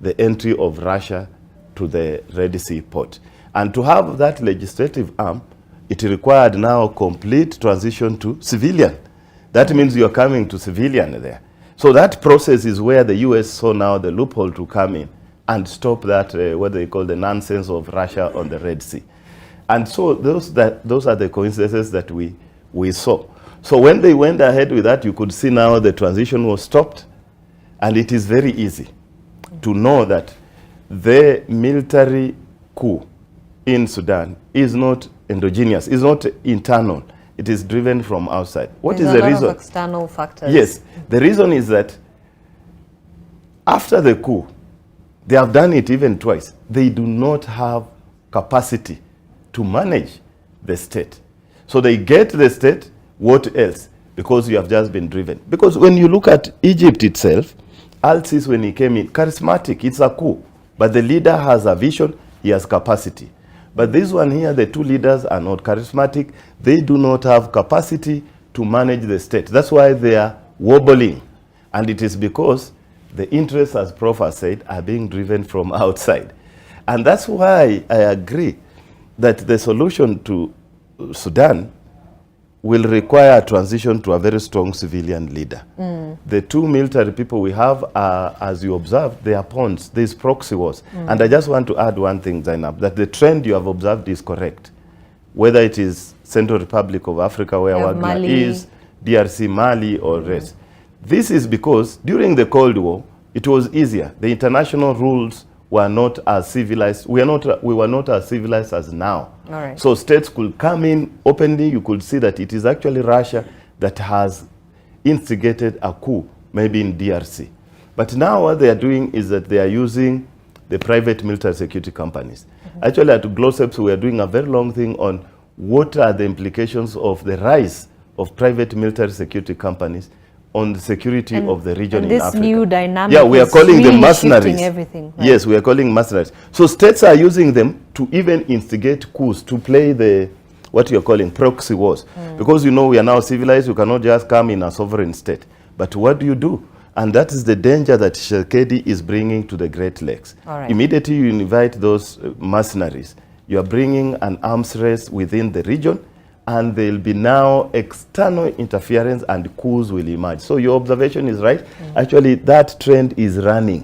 the entry of Russia to the Red Sea port. And to have that legislative arm, it required now complete transition to civilian. That means you're coming to civilian there. So that process is where the US saw now the loophole to come in and stop that, what they call the nonsense of Russia on the Red Sea. And so those are the coincidences that we saw. So when they went ahead with that, you could see now the transition was stopped. And it is very easy to know that the military coup in Sudan is not endogenous, is not internal. It is driven from outside. What is the reason? There's a lot of external factors. Yes. The reason is that after the coup, they have done it even twice. They do not have capacity to manage the state. So they get the state, what else? Because you have just been driven. Because when you look at Egypt itself, Al-Sisi, when he came in, charismatic, it's a coup. But the leader has a vision, he has capacity. But this one here, the two leaders are not charismatic. They do not have capacity to manage the state. That's why they are wobbling. And it is because the interests, as Prof has said, are being driven from outside. And that's why I agree that the solution to Sudan will require a transition to a very strong civilian leader. The two military people we have are, as you observed, they are pawns, these proxy wars. And I just want to add one thing, Zainab, that the trend you have observed is correct. Whether it is Central Republic of Africa, where Wagner is, DRC, Mali, or rest. This is because during the Cold War, it was easier. The international rules were not as civilized. We were not as civilized as now. All right. So states could come in openly. You could see that it is actually Russia that has instigated a coup, maybe in DRC. But now what they are doing is that they are using the private military security companies. Actually, at GLOSEPS, we are doing a very long thing on what are the implications of the rise of private military security companies on the security of the region and in this Africa. new dynamic Yeah, we are is calling them really mercenaries. shifting everything, right? Yes, we are calling mercenaries. So states are using them to even instigate coups, to play the what you're calling proxy wars. Because you know we are now civilized, you cannot just come in a sovereign state. But what do? And that is the danger that Tshisekedi is bringing to the Great Lakes. All right. Immediately you invite those mercenaries, you are bringing an arms race within the region, and there will be now external interference and coups will emerge. So your observation is right. Actually, that trend is running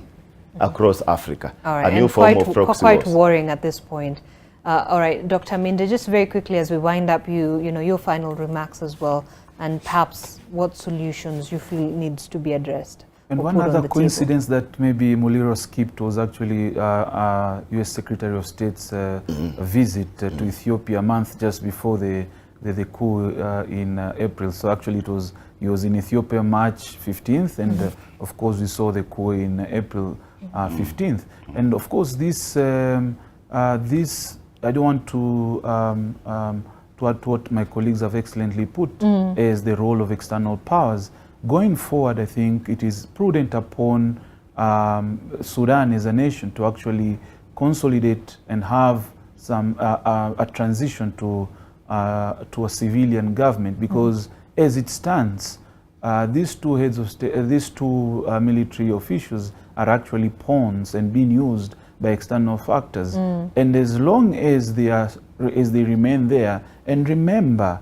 across Africa. All right. A new and form of proxy quite wars. worrying at this point. All right, Dr. Minde, just very quickly as we wind up, your final remarks as well, and perhaps what solutions you feel needs to be addressed. And one other coincidence that maybe Muliro skipped was actually U.S. Secretary of State's visit to Ethiopia a month just before the coup in April. So actually he was in Ethiopia March 15th, and of course we saw the coup in April 15th. And of course this I don't want to add to what my colleagues have excellently put as the role of external powers. Going forward, I think it is prudent upon Sudan as a nation to actually consolidate and have some a transition to a civilian government, because as it stands, these two heads of state, these two military officials are actually pawns and being used by external factors. And as long as they remain there, and remember,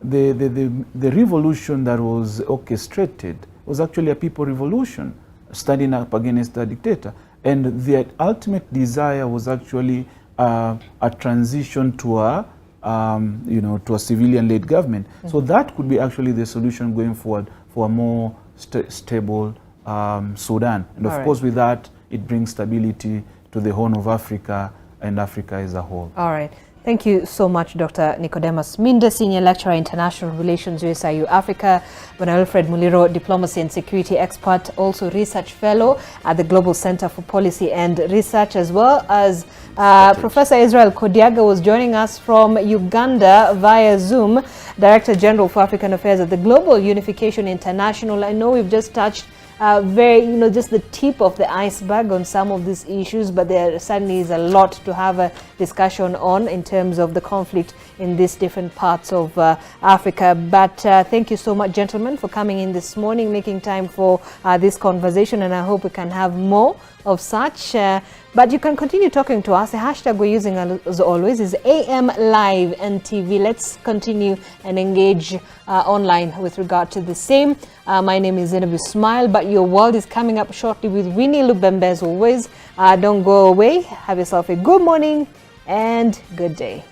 the revolution that was orchestrated was actually a people revolution, standing up against the dictator. And the ultimate desire was actually a transition to a to a civilian-led government. So that could be actually the solution going forward for a more stable Sudan. And of course, with that, it brings stability to the Horn of Africa and Africa as a whole. All right. Thank you so much, Dr. Nicodemus Minde, Senior Lecturer, International Relations, USIU Africa, Bwana Alfred Muliro, Diplomacy and Security Expert, also Research Fellow at the Global Center for Policy and Research, as well as Professor Israel Kodiaga was joining us from Uganda via Zoom, Director General for African Affairs at the Global Unification International. I know we've just touched just the tip of the iceberg on some of these issues, but there certainly is a lot to have a discussion on in terms of the conflict in these different parts of Africa. But thank you so much, gentlemen, for coming in this morning, making time for this conversation, and I hope we can have more of such. But you can continue talking to us. The hashtag we're using, as always, is AM Live NTV. Let's continue and engage online with regard to the same. My name is Zainabu Smile, but your world is coming up shortly with Winnie Lubembe as always. Don't go away. Have yourself a good morning and good day.